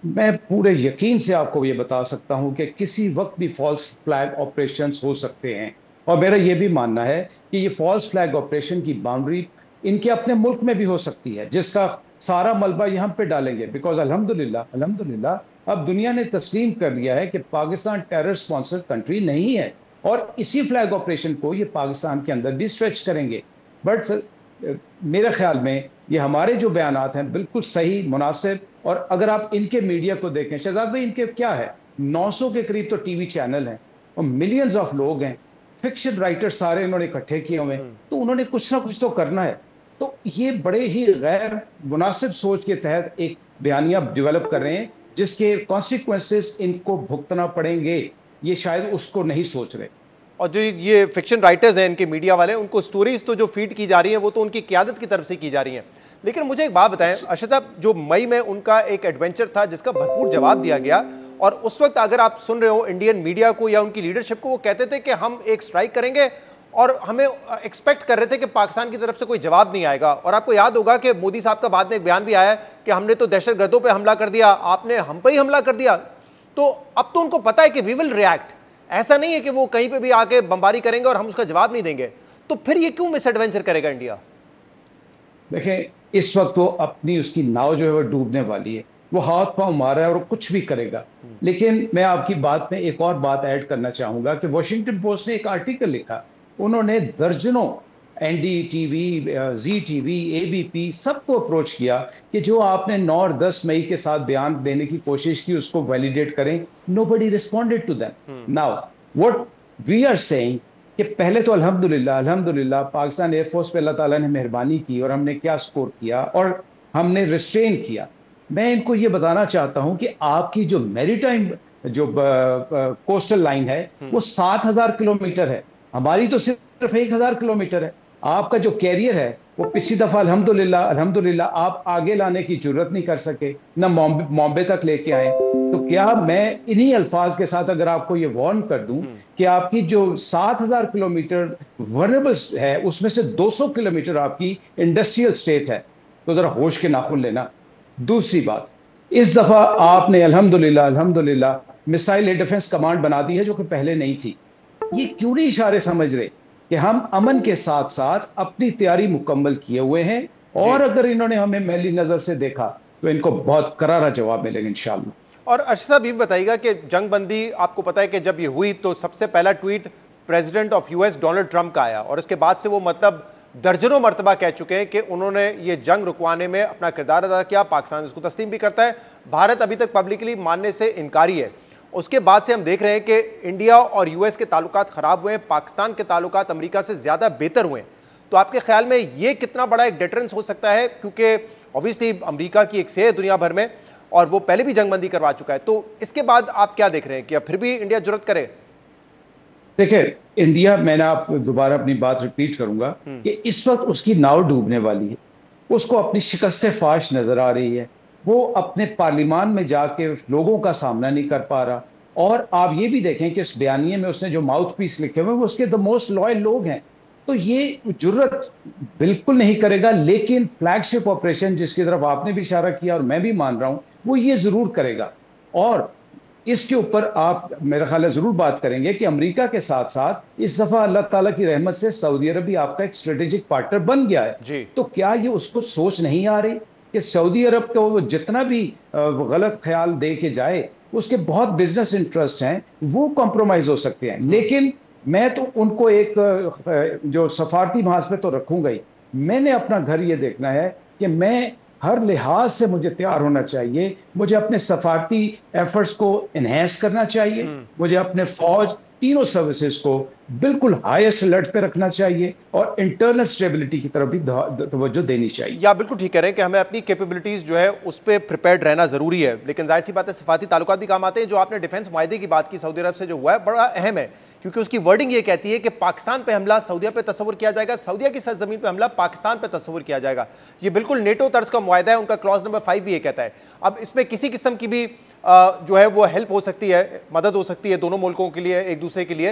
मैं पूरे यकीन से आपको ये बता सकता हूं कि किसी वक्त भी फॉल्स फ्लैग ऑपरेशंस हो सकते हैं। और मेरा ये भी मानना है कि ये फॉल्स फ्लैग ऑपरेशन की बाउंड्री इनके अपने मुल्क में भी हो सकती है, जिसका सारा मलबा यहाँ पे डालेंगे। बिकॉज अल्हम्दुलिल्लाह अब दुनिया ने तस्लीम कर लिया है कि पाकिस्तान टेरर स्पॉन्सर्ड कंट्री नहीं है, और इसी फ्लैग ऑपरेशन को ये पाकिस्तान के अंदर भी स्ट्रेच करेंगे। बट मेरे ख्याल में ये हमारे जो बयानात हैं बिल्कुल सही, मुनासिब। और अगर आप इनके मीडिया को देखें शहजाद भाई, इनके क्या है, 900 के करीब तो टीवी चैनल हैं और मिलियंस ऑफ लोग हैं, फिक्शन राइटर सारे इन्होंने इकट्ठे किए हुए हैं, तो उन्होंने कुछ ना कुछ तो करना है। तो ये बड़े ही गैर मुनासिब सोच के तहत एक बयानिया डेवलप कर रहे हैं, जिसके कॉन्सिक्वेंसेस इनको भुगतना पड़ेंगे, ये शायद उसको नहीं सोच रहे। और जो ये फिक्शन राइटर्स हैं, इनके मीडिया वाले, उनको स्टोरीज तो जो फीड की जा रही है वो तो उनकी क़यादत की तरफ से की जा रही हैं। लेकिन मुझे एक बात बताएं अरशद साहब, जो मई में उनका एक एडवेंचर था जिसका भरपूर जवाब दिया गया, और उस वक्त अगर आप सुन रहे हो इंडियन मीडिया को या उनकी लीडरशिप को, वो कहते थे कि हम एक स्ट्राइक करेंगे और हमें एक्सपेक्ट कर रहे थे कि पाकिस्तान की तरफ से कोई जवाब नहीं आएगा। और आपको याद होगा कि मोदी साहब का बाद में एक बयान भी आया कि हमने तो दहशतगर्दों पे हमला कर दिया, आपने हम पे ही हमला कर दिया। तो अब तो उनको पता है कि वी विल रिएक्ट, ऐसा नहीं है कि वो कहीं पे भी आके बमबारी करेंगे और हम उसका जवाब नहीं देंगे। तो फिर ये क्यों मिस एडवेंचर करेगा इंडिया? देखें, इस वक्त वो अपनी उसकी नाव जो है वो डूबने वाली है, वो हाथ पांव मार रहा है और कुछ भी करेगा। लेकिन मैं आपकी बात में एक और बात ऐड करना चाहूंगा कि वॉशिंगटन पोस्ट ने एक आर्टिकल लिखा, उन्होंने दर्जनों NDTV, ZTV, ABP सबको अप्रोच किया कि जो आपने 9 और 10 मई के साथ बयान देने की कोशिश की उसको वैलिडेट करें। Nobody responded to that. Now what we are saying कि पहले तो अल्हम्दुलिल्लाह पाकिस्तान एयरफोर्स पे अल्लाह ताला ने मेहरबानी की और हमने क्या स्कोर किया और हमने रिस्ट्रेन किया। मैं इनको ये बताना चाहता हूं कि आपकी जो मैरीटाइम जो कोस्टल लाइन है वो 7,000 किलोमीटर है, हमारी तो सिर्फ 1,000 किलोमीटर है। आपका जो कैरियर है वो पिछली दफा अल्हम्दुलिल्लाह आप आगे लाने की जरूरत नहीं कर सके, ना बॉम्बे तक लेके आए। तो क्या मैं इन्हीं अल्फाज के साथ अगर आपको ये वार्न कर दूं कि आपकी जो 7,000 किलोमीटर वर्नेबल है उसमें से 200 किलोमीटर आपकी इंडस्ट्रियल स्टेट है, तो जरा होश के नाखून लेना। दूसरी बात, इस दफा आपने अल्हम्दुलिल्लाह मिसाइल एयर डिफेंस कमांड बना दी है जो कि पहले नहीं थी। ये क्यों नहीं इशारे समझ रहे कि हम अमन के साथ साथ अपनी तैयारी मुकम्मल किए हुए हैं, और अगर इन्होंने हमें मैली नजर से देखा तो इनको बहुत करारा जवाब मिलेगा इंशाअल्लाह। और अरशद साहब ये बताइएगा कि जंगबंदी, आपको पता है कि जब ये हुई तो सबसे पहला tweet president of US Donald Trump का आया, और इसके बाद से वो मतलब दर्जनों मरतबा कह चुके हैं कि उन्होंने ये जंग रुकवाने में अपना किरदार अदा किया। पाकिस्तान इसको तस्लीम भी करता है, भारत अभी तक पब्लिकली मानने से इनकारी है। उसके बाद से हम देख रहे हैं कि इंडिया और US के ताल्लुकात ख़राब हुए हैं, पाकिस्तान के ताल्लुकात अमेरिका से ज़्यादा बेहतर हुए हैं। तो आपके ख्याल में ये कितना बड़ा एक डिटरेंस हो सकता है? क्योंकि ऑब्वियसली अमेरिका की एक से है दुनिया भर में और वो पहले भी जंगबंदी करवा चुका है। तो इसके बाद आप क्या देख रहे हैं कि अब फिर भी इंडिया जुर्रत करे? देखिए, इंडिया, मैंने आप दोबारा अपनी बात रिपीट करूंगा कि इस वक्त उसकी नाव डूबने वाली है, उसको अपनी शिकस्त फाश नजर आ रही है, वो अपने पार्लियामान में जाके लोगों का सामना नहीं कर पा रहा, और आप ये भी देखें कि इस बयानिए में उसने जो माउथ पीस लिखे हुए वो उसके द मोस्ट लॉयल लोग हैं। तो ये जुर्रत बिल्कुल नहीं करेगा, लेकिन फ्लैगशिप ऑपरेशन जिसकी तरफ आपने भी इशारा किया और मैं भी मान रहा हूं, वो ये जरूर करेगा। और इसके ऊपर आप मेरा ख्याल है जरूर बात करेंगे कि अमेरिका के साथ साथ इस दफा अल्लाह ताला की रहमत से सऊदी अरब भी आपका एक स्ट्रेटेजिक पार्टनर बन गया है। तो क्या ये उसको सोच नहीं आ रही कि सऊदी अरब को वो जितना भी गलत ख्याल दे के जाए, उसके बहुत बिजनेस इंटरेस्ट हैं, वो कॉम्प्रोमाइज हो सकते हैं। लेकिन मैं तो उनको एक जो सफारती महाज पे तो रखूंगा ही। मैंने अपना घर ये देखना है कि मैं हर लिहाज से मुझे तैयार होना चाहिए। मुझे अपने सफारती एफर्ट्स को एनहेंस करना चाहिए। मुझे अपने फौज तीनों सर्विसेज को बिल्कुल हाईएस्ट अलर्ट पे रखना चाहिए और इंटरनल स्टेबिलिटी की तरफ भी तवज्जो देनी चाहिए। या बिल्कुल ठीक कह रहे हैं कि हमें अपनी कैपेबिलिटीज जो है उस पर प्रिपेयर्ड रहना जरूरी है, लेकिन जाहिर सी बात है सफारती ताल्लुकात भी काम आते हैं। जो आपने डिफेंस मुआहदे की बात की सऊदी अरब से जो हुआ है बड़ा अहम है, क्योंकि उसकी वर्डिंग ये कहती है कि पाकिस्तान पे हमला सऊदीया पे तस्वुर किया जाएगा, सऊदीया की सरजमीन पे हमला पाकिस्तान पे तस्वुर किया जाएगा। ये बिल्कुल नेटो तर्ज का मुआहदा है, उनका क्लॉज नंबर 5 भी ये कहता है। अब इसमें किसी किस्म की भी जो है वो हेल्प हो सकती है, मदद हो सकती है दोनों मुल्कों के लिए, एक दूसरे के लिए,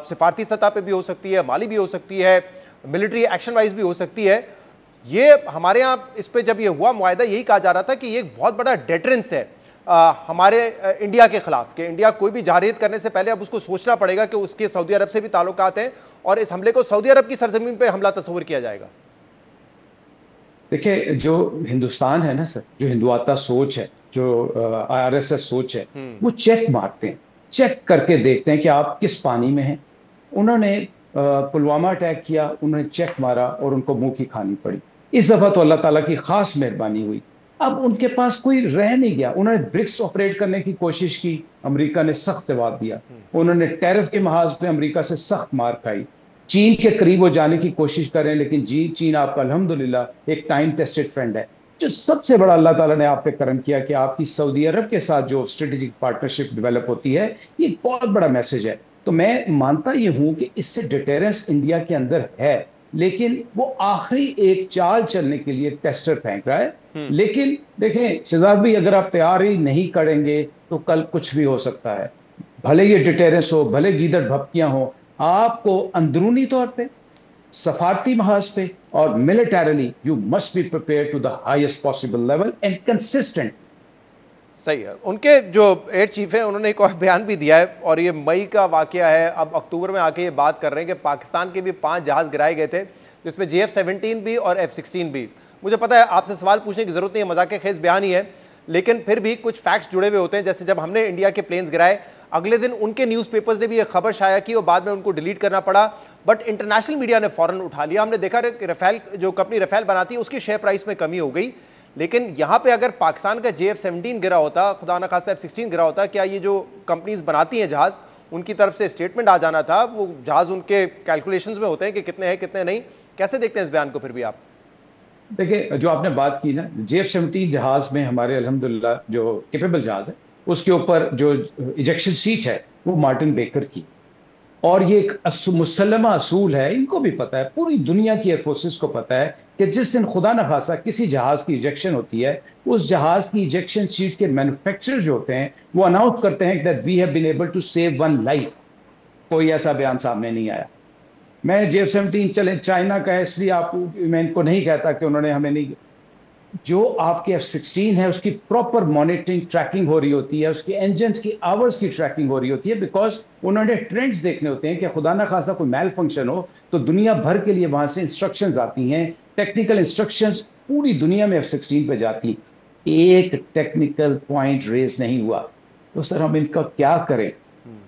सिफारती सतह पे भी हो सकती है, माली भी हो सकती है, मिलिट्री एक्शन वाइज भी हो सकती है। ये हमारे यहाँ इस पे जब ये हुआ मुआहदा, यही कहा जा रहा था कि ये एक बहुत बड़ा डेटरेंस है हमारे इंडिया के खिलाफ, कि इंडिया कोई भी जारहियत करने से पहले अब उसको सोचना पड़ेगा कि उसके सऊदी अरब से भी ताल्लुकात हैं और इस हमले को सऊदी अरब की सरजमीन पे हमला तस्वुर किया जाएगा। देखिए, जो हिंदुस्तान है ना सर, जो हिंदुआता सोच है, जो आरएसएस सोच है, वो चेक मारते हैं, चेक करके देखते हैं कि आप किस पानी में हैं। उन्होंने पुलवामा अटैक किया, उन्होंने चेक मारा और उनको मुंह की खानी पड़ी। इस दफा तो अल्लाह ताला की खास मेहरबानी हुई, अब उनके पास कोई रह नहीं गया। उन्होंने ब्रिक्स ऑपरेट करने की कोशिश की, अमेरिका ने सख्त जवाब दिया। उन्होंने टैरिफ के महाज पे अमेरिका से सख्त मार खाई। चीन के करीब वो जाने की कोशिश करें, लेकिन चीन आपका अल्हम्दुलिल्लाह एक टाइम टेस्टेड फ्रेंड है। जो सबसे बड़ा अल्लाह ताला ने आप पे करम किया कि आपकी सऊदी अरब के साथ जो स्ट्रेटेजिक पार्टनरशिप डेवलप होती है, ये बहुत बड़ा मैसेज है। तो मैं मानता ये हूं कि इससे डिटेरेंस इंडिया के अंदर है, लेकिन वो आखिरी एक चाल चलने के लिए टेस्टर फेंक रहा है। लेकिन देखें शहजाद भाई, अगर आप तैयारी नहीं करेंगे तो कल कुछ भी हो सकता है। भले ये डिटेरेंस हो, भले गीदड़ भपकियां हो, आपको अंदरूनी तौर पे, सफारती महाज पे और militarily you must be prepare to the highest possible level and consistent. सही है। उनके जो एयर चीफ हैं उन्होंने एक और बयान भी दिया है, और ये मई का वाकया है, अब अक्टूबर में आके ये बात कर रहे हैं कि पाकिस्तान के भी 5 जहाज गिराए गए थे, जिसमें JF-17 भी और F-16 भी। मुझे पता है आपसे सवाल पूछने की जरूरत नहीं है, मजाक खेज बयान ही है, लेकिन फिर भी कुछ फैक्ट्स जुड़े हुए होते हैं। जैसे जब हमने इंडिया के प्लेन्स गिराए, अगले दिन उनके न्यूज़पेपर्स ने भी एक खबर शाया की और बाद में उनको डिलीट करना पड़ा, बट इंटरनेशनल मीडिया ने फौरन उठा लिया। हमने देखा कि रफेल, जो कंपनी रफेल बनाती है, उसकी शेयर प्राइस में कमी हो गई। लेकिन यहाँ पे अगर पाकिस्तान का JF-17 गिरा होता, खुदा न खास्ता F-16 गिरा होता, क्या ये जो कंपनीज बनाती हैं जहाज, उनकी तरफ से स्टेटमेंट आ जाना था? वो जहाज उनके कैलकुलेशंस में होते हैं कि कितने हैं कितने नहीं। कैसे देखते हैं इस बयान को फिर भी आप? देखिए, जो आपने बात की ना, JF-17 जहाज में हमारे अल्हम्दुलिल्लाह जो कैपेबल जहाज है, उसके ऊपर जो इजेक्शन सीट है वो मार्टिन बेकर की, और ये एक मुसल्लमा असूल है, इनको भी पता है, पूरी दुनिया की एयरफोर्सेस को पता है कि जिस दिन खुदा न खासा किसी जहाज की इजेक्शन होती है, उस जहाज की इजेक्शन सीट के मैन्युफैक्चरर जो होते हैं वो अनाउंस करते हैं that we have been able to save 1 life. कोई ऐसा बयान सामने नहीं आया। मैं JF-17 चले चाइना का है इसलिए मैं इनको नहीं कहता कि उन्होंने हमें नहीं, जो आपके F-16 है उसकी प्रॉपर मॉनिटरिंग ट्रैकिंग हो रही होती है, उसके इंजन की आवर्स की ट्रैकिंग हो रही होती है, बिकॉज उन्होंने ट्रेंड्स देखने होते हैं कि खुदा ना खासा कोई मैल फंक्शन हो तो दुनिया भर के लिए वहां से इंस्ट्रक्शंस आती हैं, टेक्निकल इंस्ट्रक्शंस पूरी दुनिया में F-16 पे जाती। एक टेक्निकल पॉइंट रेज नहीं हुआ तो सर हम इनका क्या करें?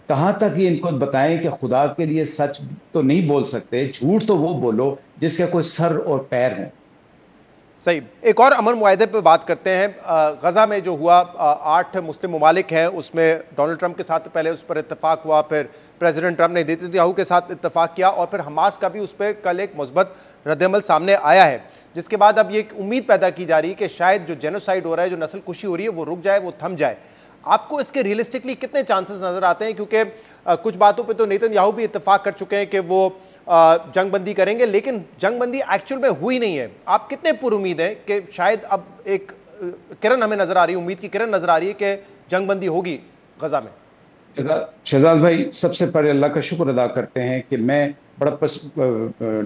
कहां तक ये इनको बताएं कि खुदा के लिए सच तो नहीं बोल सकते, झूठ तो वो बोलो जिसके कोई सर और पैर हों। सही। एक और अमन मुआहदे पे बात करते हैं। गजा में जो हुआ, 8 मुस्लिम ममालिक हैं, उसमें डोनाल्ड ट्रंप के साथ पहले उस पर इत्तेफाक हुआ, फिर प्रेसिडेंट ट्रंप ने नेतन्याहू के साथ इत्तेफाक किया, और फिर हमास का भी उस पर कल एक मुस्बत रद्दअमल सामने आया है, जिसके बाद अब ये एक उम्मीद पैदा की जा रही है कि शायद जो जेनोसाइड हो रहा है, जो नस्ल कुशी हो रही है, वो रुक जाए, वो थम जाए। आपको इसके रियलिस्टिकली कितने चांसेस नजर आते हैं? क्योंकि कुछ बातों पे तो नेतन्याहू भी इत्तेफाक कर चुके हैं कि वो जंगबंदी करेंगे, लेकिन जंगबंदी एक्चुअल में हुई नहीं है। आप कितने पुरुमीद हैं कि शायद अब एक किरण हमें नजर आ रही है, उम्मीद की किरण नजर आ रही है कि जंगबंदी होगी गजा में? शहजाद भाई, सबसे पहले अल्लाह का शुक्र अदा करते हैं कि मैं बड़ा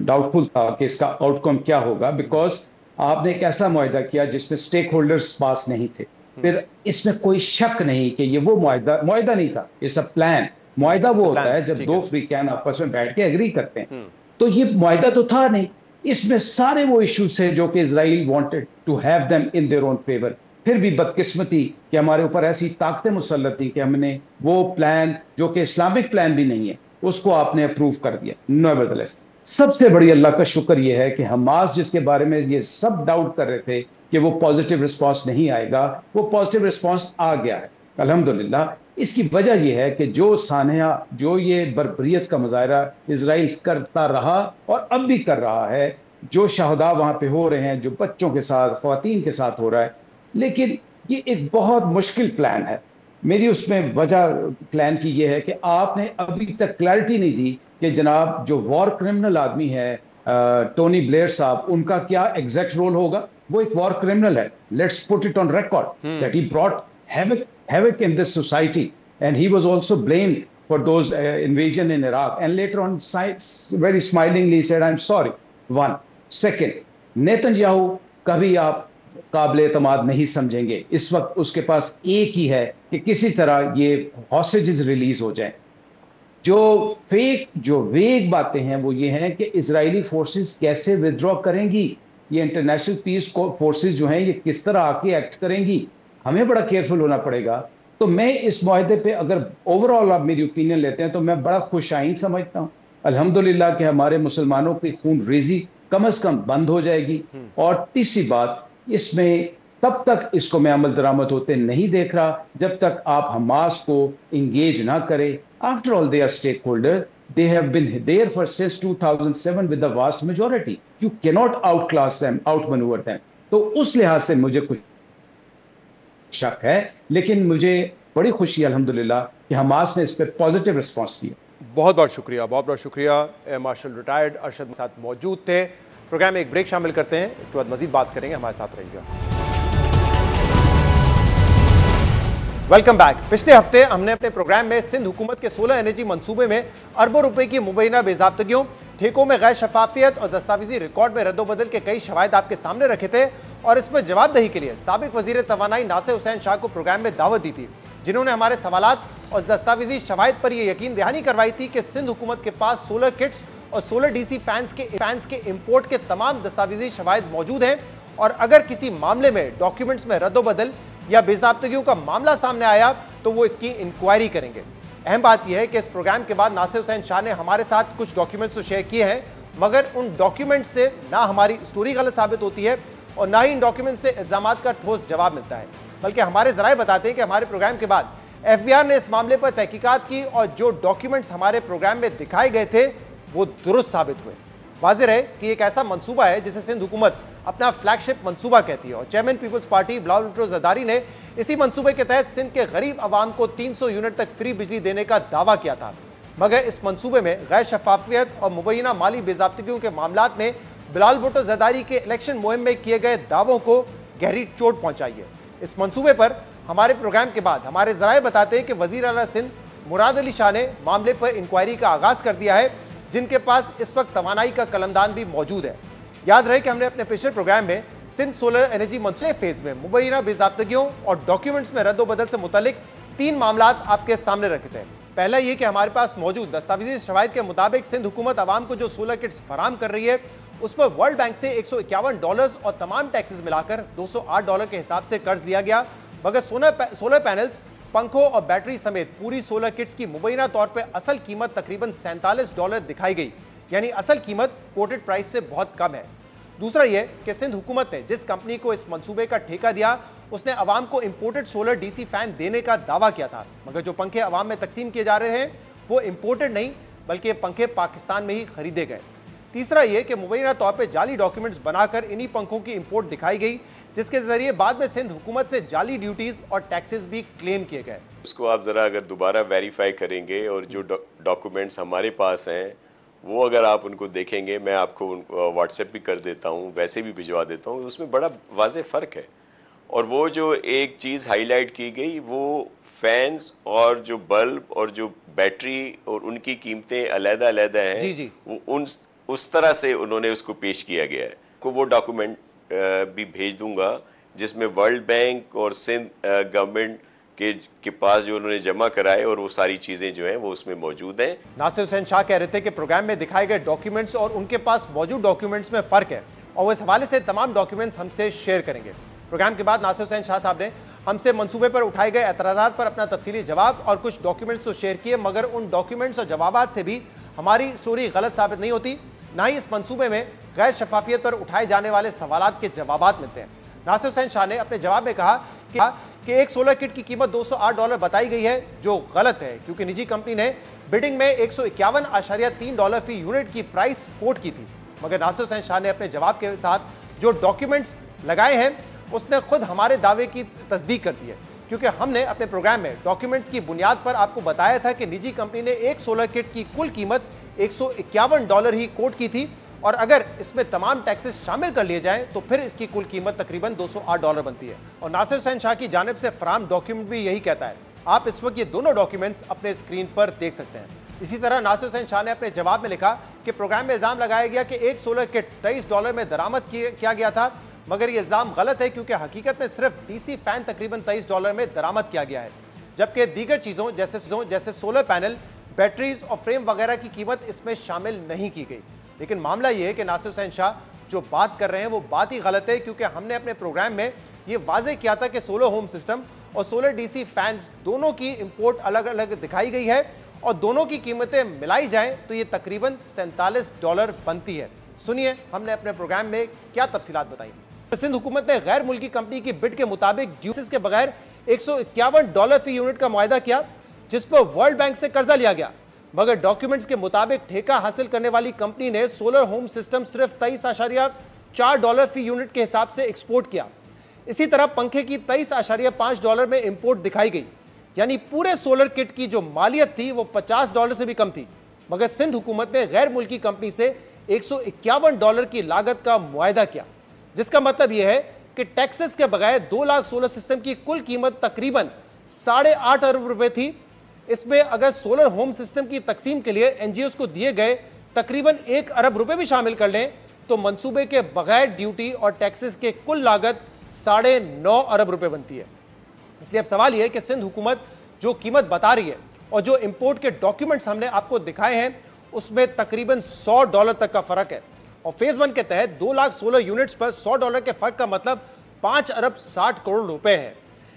डाउटफुल था कि इसका आउटकम क्या होगा, बिकॉज आपने एक ऐसा मुआहदा किया जिसमें स्टेक होल्डर्स पास नहीं थे। फिर इसमें कोई शक नहीं कि ये वो मुआहदा नहीं था, इट्स अ प्लान। मुआहदा वो होता है जब दो फ्री कैन आपस में बैठ के एग्री करते हैं। तो ये मुआहदा तो था नहीं, इसमें सारे वो इश्यूज थे जो कि Israel wanted to have them in their own favour. फिर भी बदकिस्मती कि हमारे ऊपर ऐसी ताकतें मुसल्लत थी कि हमने वो प्लान, जो कि इस्लामिक प्लान भी नहीं है, उसको आपने अप्रूव कर दिया। नेवरदलेस, सबसे बड़ी अल्लाह का शुक्र यह है कि हमास, जिसके बारे में ये सब डाउट कर रहे थे कि वो पॉजिटिव रिस्पॉन्स नहीं आएगा, वो पॉजिटिव रिस्पॉन्स आ गया है अल्हम्दुलिल्लाह। इसकी वजह यह है कि जो सानया, जो ये बर्बरियत का मुजाहरा इजराइल करता रहा और अब भी कर रहा है, जो शहदा वहां पे हो रहे हैं, जो बच्चों के साथ, ख्वातीन के साथ हो रहा है, लेकिन ये एक बहुत मुश्किल प्लान है। मेरी उसमें वजह प्लान की ये है कि आपने अभी तक क्लैरिटी नहीं दी कि जनाब जो वॉर क्रिमिनल आदमी है टोनी ब्लेयर साहब, उनका क्या एग्जैक्ट रोल होगा। वो एक वॉर क्रिमिनल है, let's put it on record that he brought havoc in this society, and he was also blamed for those invasion in Iraq, and later on very smilingly said I'm sorry. One second, Netanyahu कभी आप काबिल एतमाद नहीं समझेंगे। इस वक्त उसके पास एक ही है कि किसी तरह ये हॉस्टेजेस रिलीज हो जाएं। जो वेग बातें हैं वो ये हैं कि इजरायली फोर्सेस कैसे विदड्रॉ करेंगी, ये इंटरनेशनल पीस फोर्सेस जो हैं ये किस तरह आके एक्ट करेंगी, हमें बड़ा केयरफुल होना पड़ेगा। तो मैं इस मुआहदे पे अगर ओवरऑल आप मेरी ओपिनियन लेते हैं तो मैं बड़ा खुशाइन समझता हूँ अल्हम्दुलिल्लाह कि हमारे मुसलमानों की खून रेजी कम से कम बंद हो जाएगी। और तीसरी बात, इसमें तब तक इसको मैं अमल दरामद होते नहीं देख रहा जब तक आप हमास को इंगेज ना करें। After all they are stakeholder, they have been there for since 2007 with the vast majority. You cannot outclass them, outmaneuver them. तो उस लिहाज से मुझे कुछ शक है, लेकिन मुझे बड़ी खुशी अल्हम्दुलिल्लाह कि हमास ने इस पर पॉजिटिव रिस्पांस दिया। बहुत बहुत शुक्रिया, बहुत बहुत शुक्रिया। एयर मार्शल रिटायर्ड अरशद के साथ मौजूद थे। प्रोग्राम में एक ब्रेक शामिल करते हैं, इसके बाद मजीद बात करेंगे, हमारे साथ रहिएगा। Welcome back. पिछले हफ्ते हमने अपने प्रोग्राम में सिंध हुकूमत के सोलर एनर्जी मंसूबे में अरबों रुपए की मुबैना बेज़ाब्तगियों, ठेकों में गैर शफाफियत और दस्तावेजी रिकॉर्ड में रद्दोबदल के कई शवाहिद आपके सामने रखे थे और इसमें जवाबदही के लिए साबिक वजीर तवानाई नासिर हुसैन शाह को प्रोग्राम में दावत दी थी, जिन्होंने हमारे सवालात और दस्तावेजी शवाहिद पर यह यकीन दहानी करवाई थी कि सिंध हुकूमत के पास सोलर किट्स और सोलर डीसी फैंस के इंपोर्ट के तमाम दस्तावेजी शवाहिद मौजूद हैं और अगर किसी मामले में डॉक्यूमेंट्स में रद्दोबदल या बेज़ाब्तगियों का मामला सामने आया तो वो इसकी इंक्वायरी करेंगे। अहम बात यह है कि इस प्रोग्राम के बाद नासिर हुसैन शाह ने हमारे साथ कुछ डॉक्यूमेंट्स तो शेयर किए हैं, मगर उन डॉक्यूमेंट्स से ना हमारी स्टोरी गलत साबित होती है और ना ही इन डॉक्यूमेंट से इल्जामात का ठोस जवाब मिलता है, बल्कि हमारे ज़राए बताते हैं कि हमारे प्रोग्राम के बाद FBI ने इस मामले पर तहकीकात की और जो डॉक्यूमेंट्स हमारे प्रोग्राम में दिखाए गए थे वो दुरुस्त साबित हुए। वाज़ेह है कि एक ऐसा मंसूबा है जिसे सिंध हुकूमत अपना फ्लैगशिप मंसूबा कहती है और चेयरमैन पीपल्स पार्टी बिलावल भुट्टो ज़रदारी ने इसी मंसूबे के तहत सिंध के गरीब आवाम को 300 यूनिट तक फ्री बिजली देने का दावा किया था, मगर इस मंसूबे में गैर शफाफियत और मुबैना माली बेज़ाब्तगियों के मामलात ने बिलावल भुट्टो ज़रदारी के इलेक्शन मुहिम में किए गए दावों को गहरी चोट पहुंचाई है। इस मंसूबे पर हमारे प्रोग्राम के बाद हमारे ज़राए बताते हैं कि वज़ीर आला सिंध मुराद अली शाह ने मामले पर इंक्वायरी का आगाज़ कर दिया है, जिनके पास इस वक्त तवानाई का कलमदान भी मौजूद है। याद रहे कि हमने अपने पिछले प्रोग्राम में सिंध सोलर एनर्जी मंसूबे फेज में मुबैना बेज़ाब्तगियों और डॉक्यूमेंट्स में रद्दोबदल से मुतालिक 3 मामलात आपके सामने रखे थे। पहला ये कि हमारे पास मौजूद दस्तावेजी शवाहिद के मुताबिक सिंध हुकूमत आवाम को जो सोलर किट्स फराम कर रही है उस पर वर्ल्ड बैंक से $151 और तमाम टैक्सेस मिलाकर $208 के हिसाब से कर्ज लिया गया, मगर सोलर पैनल्स, पंखों और बैटरी समेत पूरी सोलर किट्स की मुबैना तौर पर असल कीमत तकरीबन $47 दिखाई गई, यानी असल कीमत कोटेड प्राइस से बहुत कम है। दूसरा यह कि सिंध हुकूमत ने जिस कंपनी को इस मंसूबे का ठेका दिया उसने अवाम को इंपोर्टेड सोलर डीसी फैन देने का दावा किया था, मगर जो पंखे अवाम में तकसीम किए जा रहे हैं वो इंपोर्टेड नहीं बल्कि पंखे पाकिस्तान में ही खरीदे गए। तीसरा यह कि मुबैना तौर पर जाली डॉक्यूमेंट्स बनाकर इन्हीं पंखों की इंपोर्ट दिखाई गई, जिसके जरिए बाद में सिंध हुकूमत से जाली ड्यूटीज और टैक्सेस भी क्लेम किए गए। उसको आप ज़रा अगर दोबारा वेरीफाई करेंगे और जो डॉक्यूमेंट्स हमारे पास हैं वो अगर आप उनको देखेंगे, मैं आपको व्हाट्सएप भी कर देता हूँ, वैसे भी भिजवा देता हूँ, उसमें बड़ा वाज़ेह फ़र्क है। और वो जो एक चीज़ हाईलाइट की गई वो फैंस और जो बल्ब और जो बैटरी और उनकी कीमतें अलग-अलग हैं। जी जी। वो उस तरह से उन्होंने उसको पेश किया गया है। को वो डॉक्यूमेंट भी भेज दूंगा जिसमें वर्ल्ड बैंक और सिंध गवर्नमेंट के पास जो उन्होंने जमा कराए और वो सारी चीज़ें जो हैं वो उसमें मौजूद हैं। नासिर हुसैन शाह कह रहे थे कि प्रोग्राम में दिखाए गए डॉक्यूमेंट्स और उनके पास मौजूद डॉक्यूमेंट्स में फ़र्क है और वो इस हवाले से तमाम डॉक्यूमेंट्स हमसे शेयर करेंगे। प्रोग्राम के बाद नासिर हुसैन शाह साहब ने हमसे मंसूबे पर उठाए गए एतराज़ात पर अपना तफसीली जवाब और कुछ डॉक्यूमेंट्स तो शेयर किए, मगर उन डॉक्यूमेंट्स और जवाबात से भी हमारी स्टोरी गलत साबित नहीं होती, ना ही इस मंसूबे में गैर शफाफियत पर उठाए जाने वाले सवालात के जवाबात मिलते हैं। नासिर हुसैन शाह ने अपने जवाब में कहा कि एक सोलर किट की कीमत $208 बताई गई है, जो गलत है क्योंकि निजी कंपनी ने बिडिंग में $151.3 फी यूनिट की प्राइस कोट की थी। मगर नासिर हुसैन शाह ने अपने जवाब के साथ जो डॉक्यूमेंट्स लगाए हैं उसने खुद हमारे दावे की तस्दीक कर दी है, क्योंकि हमने अपने प्रोग्राम में डॉक्यूमेंट्स की बुनियाद पर आपको बताया था कि निजी कंपनी ने एक सोलर किट की कुल कीमत $151 ही कोट की थी और अगर इसमें तमाम टैक्सेस शामिल कर लिए जाएं तो फिर इसकी कुल कीमत तकरीबन $208 बनती है। और नासिर हुसैन शाह की जानिब से फराम डॉक्यूमेंट भी यही कहता है। आप इस वक्त ये दोनों डॉक्यूमेंट्स अपने स्क्रीन पर देख सकते हैं। इसी तरह नासिर हुसैन शाह ने अपने जवाब में लिखा कि प्रोग्राम में इल्ज़ाम लगाया गया कि एक सोलर किट $23 में दरामद किया गया था, मगर ये इल्ज़ाम गलत है क्योंकि हकीकत में सिर्फ डीसी फैन तकरीबन $23 में दरामद किया गया है, जबकि दीगर चीज़ों जैसे सोलर पैनल, बैटरीज और फ्रेम वगैरह की कीमत इसमें शामिल नहीं की गई। लेकिन मामला यह है कि नासिर हुसैन शाह जो बात कर रहे हैं वो बात ही गलत है, क्योंकि हमने अपने प्रोग्राम में ये वाजे किया था कि सोलर होम सिस्टम और सोलर डीसी फैंस दोनों की इंपोर्ट अलग अलग दिखाई गई है और दोनों की कीमतें मिलाई जाएं तो ये तकरीबन $47 बनती है। सुनिए हमने अपने प्रोग्राम में क्या तफसीलात बताई। सिंध हुकूमत ने गैर मुल्की कंपनी की बिड के मुताबिक ड्यूसेस के बगैर $151 फी यूनिट का मुआहदा किया, जिस पर वर्ल्ड बैंक से कर्जा लिया गया, मगर डॉक्यूमेंट्स के मुताबिक ठेका हासिल करने वाली कंपनी ने सोलर होम सिस्टम सिर्फ $23.4 फी यूनिट के हिसाब से एक्सपोर्ट किया। इसी तरह पंखे की $23.5 में इंपोर्ट दिखाई गई, यानी पूरे सोलर किट की जो मालियत थी वो $50 से भी कम थी, मगर सिंध हुकूमत ने गैर मुल्की कंपनी से $151 की लागत का मुआहदा किया, जिसका मतलब यह है कि टैक्सेस के बगैर 2 लाख सोलर सिस्टम की कुल कीमत तकरीबन 8.5 अरब रुपए थी। इसमें अगर सोलर होम सिस्टम की तकसीम के लिए एनजीओस को दिए गए तकरीबन 1 अरब रुपए भी शामिल कर लें तो मंसूबे के बगैर ड्यूटी और टैक्सेस के कुल लागत 9.5 अरब रुपए बनती है। इसलिए अब सवाल यह है कि सिंध हुकूमत जो कीमत बता रही है और जो इंपोर्ट के डॉक्यूमेंट्स हमने आपको दिखाए हैं उसमें तकरीबन $100 तक का फर्क है, और फेज 1 के तहत 2 लाख सोलर यूनिट्स पर $100 के फर्क का मतलब 5 अरब 60 करोड़ रुपए है।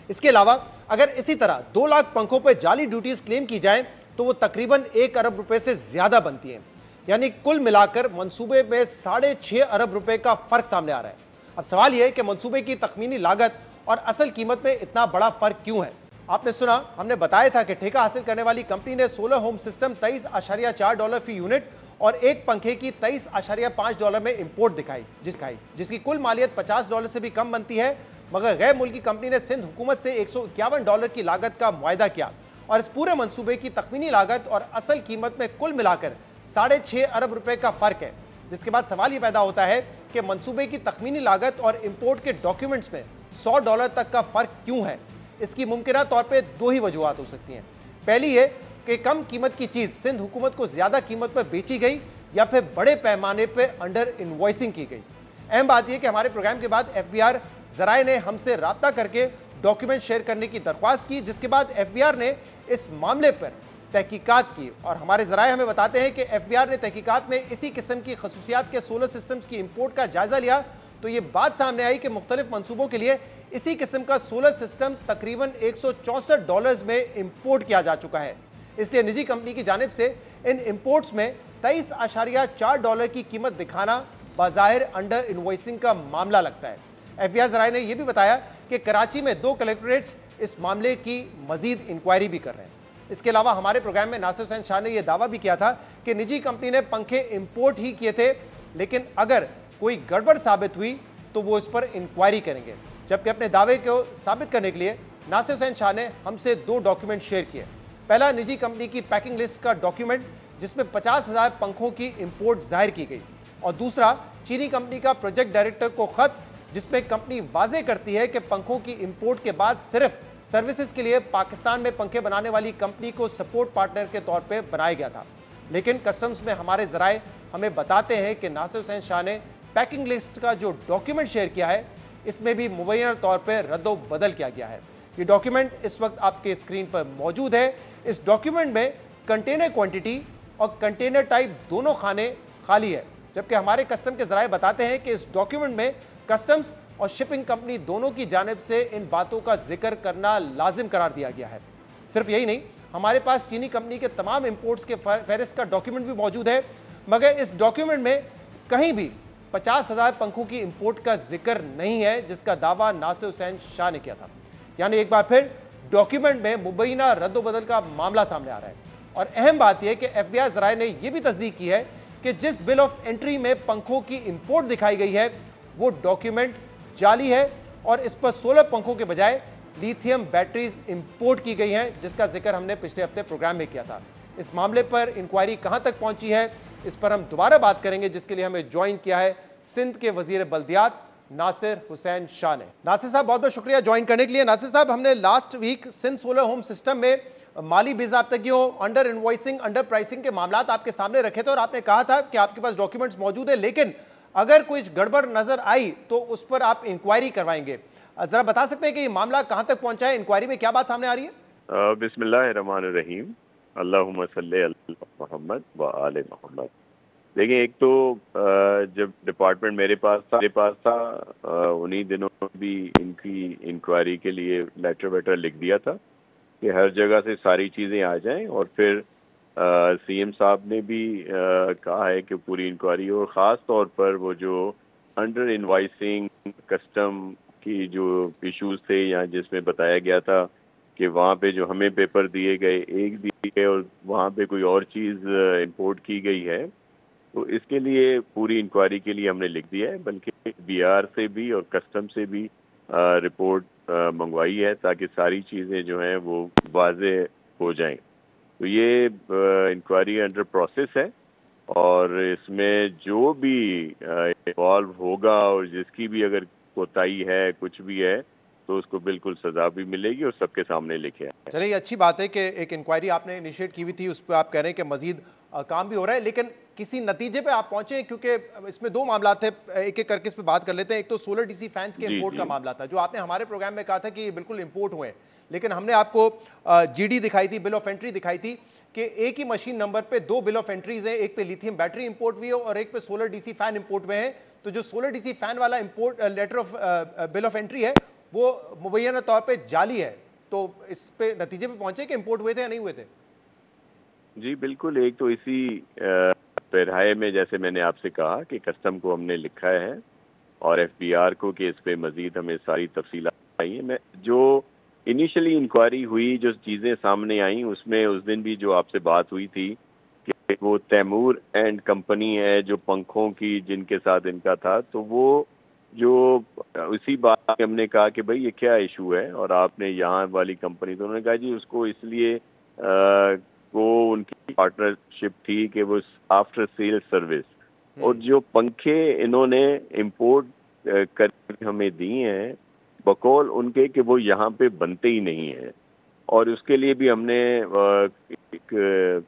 इसके अलावा अगर इसी तरह 2 लाख पंखों पर जाली ड्यूटीज क्लेम की जाए तो वो तकरीबन 1 अरब रुपए से ज्यादा बनती है, यानी कुल मिलाकर मंसूबे में 6.5 अरब रुपए का फर्क सामने आ रहा है। अब सवाल यह है कि मंसूबे की तखमीनी लागत और असल कीमत में इतना बड़ा फर्क क्यों है। आपने सुना, हमने बताया था कि ठेका हासिल करने वाली कंपनी ने सोलर होम सिस्टम $23.4 फी यूनिट और एक पंखे की $23.5 में इंपोर्ट दिखाई, जिसकी कुल मालियत $50 से भी कम बनती है, मगर गैर मुल्की कंपनी ने सिंध हुकूमत से $151 की लागत का मुआहदा किया और इस पूरे मंसूबे की तखमीनी लागत और असल कीमत में कुल मिलाकर 6.5 अरब रुपए का फर्क है। जिसके बाद सवाल ये पैदा होता है कि मंसूबे की तखमीनी लागत और इंपोर्ट के डॉक्यूमेंट्स में $100 तक का फर्क क्यों है। इसकी मुमकिन तौर पर 2 ही वजूहत हो सकती हैं। पहली ये कि कम कीमत की चीज़ सिंध हुकूमत को ज़्यादा कीमत पर बेची गई या फिर बड़े पैमाने पर अंडर इन्वॉइसिंग की गई। अहम बात यह कि हमारे प्रोग्राम के बाद FBI ज़राए ने हमसे राब्ता करके डॉक्यूमेंट शेयर करने की दरख्वास्त की, जिसके बाद FBI ने इस मामले पर तहकीकात की और हमारे ज़राए हमें बताते हैं कि FBI ने तहकीकात में इसी किस्म की खसूसियात के सोलर सिस्टम्स की इंपोर्ट का जायज़ा लिया तो ये बात सामने आई कि मुख्तलिफ मनसूबों के लिए इसी किस्म का सोलर सिस्टम तकरीबन $164 में इंपोर्ट किया जा चुका है। इसलिए निजी कंपनी की जानिब से इन इंपोर्ट्स में $23.4 की कीमत दिखाना बाज़ाहिर अंडर इन्वॉइसिंग का मामला लगता है। FBI ज़राए ने यह भी बताया कि कराची में 2 कलेक्टरेट्स इस मामले की मजीद इंक्वायरी भी कर रहे हैं। इसके अलावा हमारे प्रोग्राम में नासिर हुसैन शाह ने यह दावा भी किया था कि निजी कंपनी ने पंखे इंपोर्ट ही किए थे, लेकिन अगर कोई गड़बड़ साबित हुई तो वो इस पर इंक्वायरी करेंगे। जबकि अपने दावे को साबित करने के लिए नासिर हुसैन शाह ने हमसे 2 डॉक्यूमेंट शेयर किए। पहला, निजी कंपनी की पैकिंग लिस्ट का डॉक्यूमेंट जिसमें 50,000 पंखों की इंपोर्ट जाहिर की गई, और दूसरा चीनी कंपनी का प्रोजेक्ट डायरेक्टर को खत जिसमें कंपनी वाजे करती है कि पंखों की इंपोर्ट के बाद सिर्फ सर्विसेज के लिए पाकिस्तान में पंखे बनाने वाली कंपनी को सपोर्ट पार्टनर के तौर पे बनाया गया था। लेकिन कस्टम्स में हमारे जराए हमें बताते हैं कि नासिर हुसैन शाह ने पैकिंग लिस्ट का जो डॉक्यूमेंट शेयर किया है, इसमें भी मुबैना तौर पर रद्दो बदल किया गया है। ये डॉक्यूमेंट इस वक्त आपके स्क्रीन पर मौजूद है। इस डॉक्यूमेंट में कंटेनर क्वांटिटी और कंटेनर टाइप दोनों खाने खाली है, जबकि हमारे कस्टम के जराए बताते हैं कि इस डॉक्यूमेंट में कस्टम्स और शिपिंग कंपनी दोनों की जानिब से इन बातों का जिक्र करना लाजिम करार दिया गया है। सिर्फ यही नहीं, हमारे पास चीनी कंपनी के तमाम इंपोर्ट्स के फहरिस्त का डॉक्यूमेंट भी मौजूद है, मगर इस डॉक्यूमेंट में कहीं भी 50,000 पंखों की इंपोर्ट का जिक्र नहीं है, जिसका दावा नासिर हुसैन शाह ने किया था। यानी एक बार फिर डॉक्यूमेंट में मुबैना रद्दोबदल का मामला सामने आ रहा है। और अहम बात यह कि FBI जराए ने यह भी तस्दीक की है कि जिस बिल ऑफ एंट्री में पंखों की इंपोर्ट दिखाई गई है वो डॉक्यूमेंट जाली है और इस पर 16 पंखों के बजाय लिथियम बैटरीज इंपोर्ट की गई हैं, जिसका जिक्र हमने पिछले हफ्ते प्रोग्राम में किया था। इस मामले पर इंक्वायरी कहां तक पहुंची है, इस पर हम दोबारा बात करेंगे, जिसके लिए हमें ज्वाइन किया है सिंध के वजीर बल्दियात नासिर हुसैन शाह ने। नासिर साहब, बहुत बहुत शुक्रिया ज्वाइन करने के लिए। नासिर साहब, हमने last week Sindh solar home system में माली बेज़ाब्तगियों, अंडर इनवॉइसिंग, अंडर प्राइसिंग के मामला आपके सामने रखे थे और आपने कहा था कि आपके पास डॉक्यूमेंट्स मौजूद है, लेकिन अगर कुछ गड़बड़ नजर आई तो उस पर आप इंक्वायरी करवाएंगे। जरा बता सकते हैं कि ये मामला कहां तक पहुंचा है, इंक्वायरी में क्या बात सामने आ रही है? बिस्मिल्लाहिर्रहमानिर्रहीम, अल्लाहुम्मा सल्ली अला मुहम्मद व आले मुहम्मद। देखिए, एक तो जब डिपार्टमेंट मेरे पास था उन्हीं दिनों भी इनकी इंक्वायरी के लिए लेटर वेटर लिख दिया था कि हर जगह से सारी चीज़ें आ जाएं, और फिर CM साहब ने भी कहा है कि पूरी इंक्वायरी, और ख़ास तौर पर वो जो अंडर इनवाइसिंग कस्टम की जो इश्यूज थे, या जिसमें बताया गया था कि वहाँ पे जो हमें पेपर दिए गए एक दिए गए और वहाँ पे कोई और चीज़ इंपोर्ट की गई है, तो इसके लिए पूरी इंक्वायरी के लिए हमने लिख दिया है, बल्कि BR से भी और कस्टम से भी रिपोर्ट मंगवाई है ताकि सारी चीज़ें जो हैं वो वाज़े हो जाएं। तो ये इंक्वायरी अंडर प्रोसेस है और इसमें जो भी इन्वॉल्व होगा और जिसकी भी अगर कोताही है, कुछ भी है, तो उसको बिल्कुल सजा भी मिलेगी और सबके सामने लिखे हैं। चलिए, अच्छी बात है कि एक इंक्वायरी आपने इनिशिएट की हुई थी, उस पर आप कह रहे हैं कि मजीद काम भी हो रहा है, लेकिन किसी नतीजे पे आप पहुंचे? क्योंकि इसमें दो मामला थे, एक एक करके इस पे बात कर लेते हैं। एक तो सोलर DC फैंस के इंपोर्ट का मामला था, जो आपने हमारे प्रोग्राम में कहा था कि बिल्कुल इंपोर्ट हुए, लेकिन हमने आपको GD दिखाई थी, बिल ऑफ एंट्री दिखाई थी कि एक ही मशीन नंबर पे दो बिल ऑफ एंट्रीज हैं, एक पे लिथियम बैटरी इंपोर्ट हुई है और एक पे सोलर DC फैन इंपोर्ट हुए हैं। तो जो सोलर DC फैन वाला import letter of bill of entry है वो मुबैना तौर पे जाली है। तो इस पे नतीजे पे पहुंचे कि इंपोर्ट हुए थे या नहीं हुए थे? जी बिल्कुल, एक तो इसी पैराए में जैसे मैंने आपसे कहा कि कस्टम को हमने लिखा है और FBR को कि इस पे मजीद हमें सारी तफसीलात चाहिए। मैं जो इनिशियली इंक्वायरी हुई, जो चीज़ें सामने आई, उसमें उस दिन भी जो आपसे बात हुई थी कि वो तैमूर एंड कंपनी है जो पंखों की जिनके साथ इनका था, तो वो जो उसी बात हमने कहा कि भाई ये क्या इशू है और आपने यहाँ वाली कंपनी, तो उन्होंने कहा जी उसको इसलिए वो उनकी पार्टनरशिप थी कि वो आफ्टर सेल सर्विस, और जो पंखे इन्होंने इंपोर्ट कर हमें दिए हैं बकौल उनके कि वो यहाँ पे बनते ही नहीं हैं, और उसके लिए भी हमने एक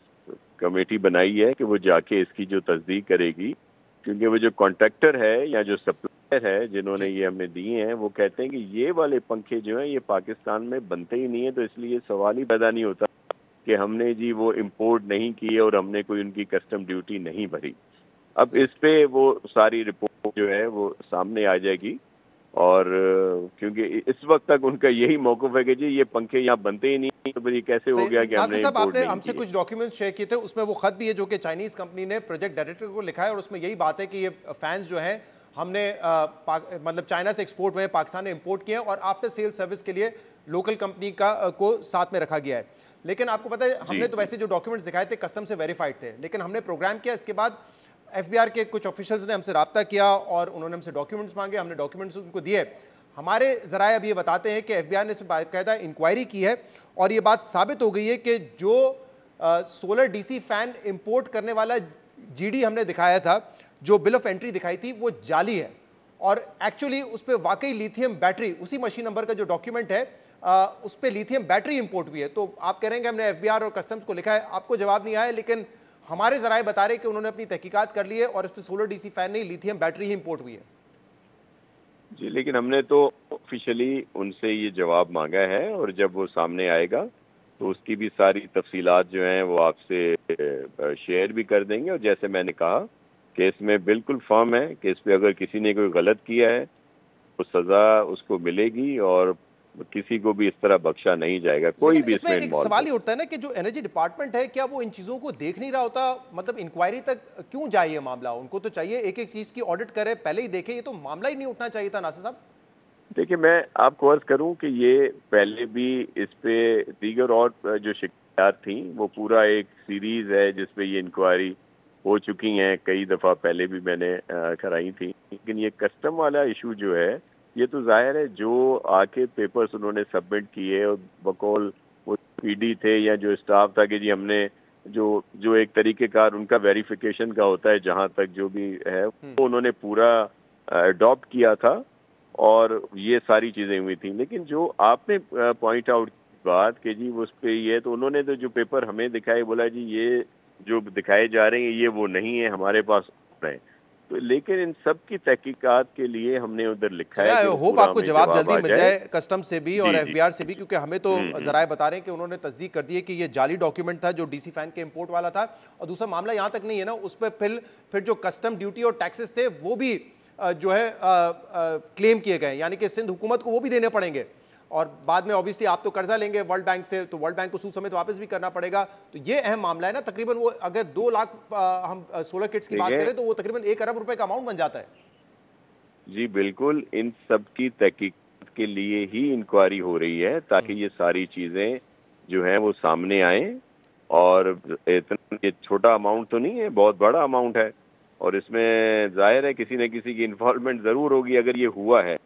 कमेटी बनाई है कि वो जाके इसकी जो तस्दीक करेगी, क्योंकि वो जो कॉन्ट्रैक्टर है या जो सप्लायर है जिन्होंने ये हमें दिए हैं, वो कहते हैं कि ये वाले पंखे जो हैं ये पाकिस्तान में बनते ही नहीं है, तो इसलिए सवाल ही पैदा नहीं होता कि हमने जी वो इंपोर्ट नहीं किए और हमने कोई उनकी कस्टम ड्यूटी नहीं भरी। अब इस पे वो सारी रिपोर्ट जो है वो सामने आ जाएगी, और क्योंकि इस वक्त तक उनका यही मौक़िफ़ है कि जी ये पंखे यहाँ बनते ही नहीं, तो ये कैसे हो गया कि हमने इंपोर्ट नहीं हमसे कुछ डॉक्यूमेंट्स शेयर किए थे, उसमें वो खत भी है जो कि चाइनीज़ कंपनी ने प्रोजेक्ट डायरेक्टर को लिखा है, और उसमें यही बात है कि ये फैंस जो हैं हमने मतलब चाइना से एक्सपोर्ट हुए, पाकिस्तान ने इंपोर्ट किए और आफ्टर सेल सर्विस के लिए लोकल कंपनी को साथ में रखा गया है। लेकिन आपको पता है हमने तो वैसे जो डॉक्यूमेंट्स दिखाए थे कस्टम से वेरीफाइड थे, लेकिन हमने प्रोग्राम किया, इसके बाद FBR के कुछ ऑफिशियल्स ने हमसे रब्ता किया और उन्होंने हमसे डॉक्यूमेंट्स मांगे, हमने डॉक्यूमेंट्स उनको दिए। हमारे ज़राए अब ये बताते हैं कि FBR ने इस पर बाकायदा इंक्वायरी की है और ये बात साबित हो गई है कि जो सोलर DC फैन इंपोर्ट करने वाला GD हमने दिखाया था, जो बिल ऑफ एंट्री दिखाई थी, वो जाली है और एक्चुअली उस पर वाकई लिथियम बैटरी, उसी मशीन नंबर का जो डॉक्यूमेंट है उस पर लिथियम बैटरी इंपोर्ट हुई है। तो आप कह रहे हैं कि हमने एफबीआर और कस्टम्स को लिखा है, आपको जवाब नहीं आया, लेकिन हमारे जराए बता रहे कि उन्होंने अपनी तहकीकात कर ली है और इस पर सोलर डीसी फैन नहीं, लिथियम बैटरी ही इंपोर्ट हुई है। जी, लेकिन हमने तो ऑफिशियली उनसे ये जवाब मांगा है और जब वो सामने आएगा तो उसकी भी सारी तफसीलात जो हैं वो आपसे शेयर भी कर देंगे। और जैसे मैंने कहा कि इसमें बिल्कुल फर्म है कि इस पे अगर किसी ने कोई गलत किया है तो सज़ा उसको मिलेगी और किसी को भी इस तरह बख्शा नहीं जाएगा, कोई भी इसमें इसमें एक इन्वॉल्व सवाल हो। ही उठता है ना कि जो एनर्जी डिपार्टमेंट है, क्या वो इन चीजों को देख नहीं रहा होता? मतलब इंक्वायरी तक क्यों जाए ये मामला? उनको तो चाहिए एक एक चीज की ऑडिट करे, पहले ही देखे। ये तो मामला ही नहीं उठना चाहिए था नासिर साहब। देखिए, मैं आपको अर्ज करूं कि ये पहले भी इस पे दीगर और जो शिकायत थी वो पूरा एक सीरीज है जिस पे ये इंक्वायरी हो चुकी हैं, कई दफ़ा पहले भी मैंने कराई थी। लेकिन ये कस्टम वाला इशू जो है ये तो जाहिर है जो आके पेपर्स उन्होंने सबमिट किए और बकौल वो पीडी थे या जो स्टाफ था कि जी हमने जो जो एक तरीक़ेकार उनका वेरिफिकेशन का होता है, जहाँ तक जो भी है वो उन्होंने पूरा अडॉप्ट किया था और ये सारी चीज़ें हुई थी। लेकिन जो आपने पॉइंट आउट बात कि जी उस पे ये तो उन्होंने तो जो पेपर हमें दिखाए बोला जी ये जो दिखाए जा रहे हैं ये वो नहीं है, हमारे पास है। तो लेकिन इन सब की तहकीकात के लिए हमने उधर लिखा है आई कि वो होप पूरा आपको हमें जवाब जवाब जल्दी आ मिल जाए। जाए कस्टम से भी और जी, जी, एफबीआर से भी, जी। क्योंकि हमें तो जराए बता रहे हैं कि उन्होंने तस्दीक कर दी है कि ये जाली डॉक्यूमेंट था जो डीसी फैन के इंपोर्ट वाला था। और दूसरा मामला यहाँ तक नहीं है ना, उस पर फिर जो कस्टम ड्यूटी और टैक्सेस थे वो भी जो है क्लेम किए गए, यानी कि सिंध हुकूमत को वो भी देने पड़ेंगे। और बाद में ऑब्वियसली आप तो कर्जा लेंगे वर्ल्ड बैंक से, तो वर्ल्ड बैंक को सूद समेत वापस भी करना पड़ेगा। तो ये अहम मामला है ना। तकरीबन वो अगर 2 लाख हम सोलर किट्स की बात करें तो वो तकरीबन 1 अरब रुपए का अमाउंट बन जाता है। जी बिल्कुल, इन सब की तहकीकात के लिए ही इंक्वायरी हो रही है ताकि ये सारी चीज़ें जो हैं वो सामने आएँ। और इतना ये छोटा अमाउंट तो नहीं है, बहुत बड़ा अमाउंट है और इसमें जाहिर है किसी न किसी की इन्वॉल्वमेंट ज़रूर होगी अगर ये हुआ है।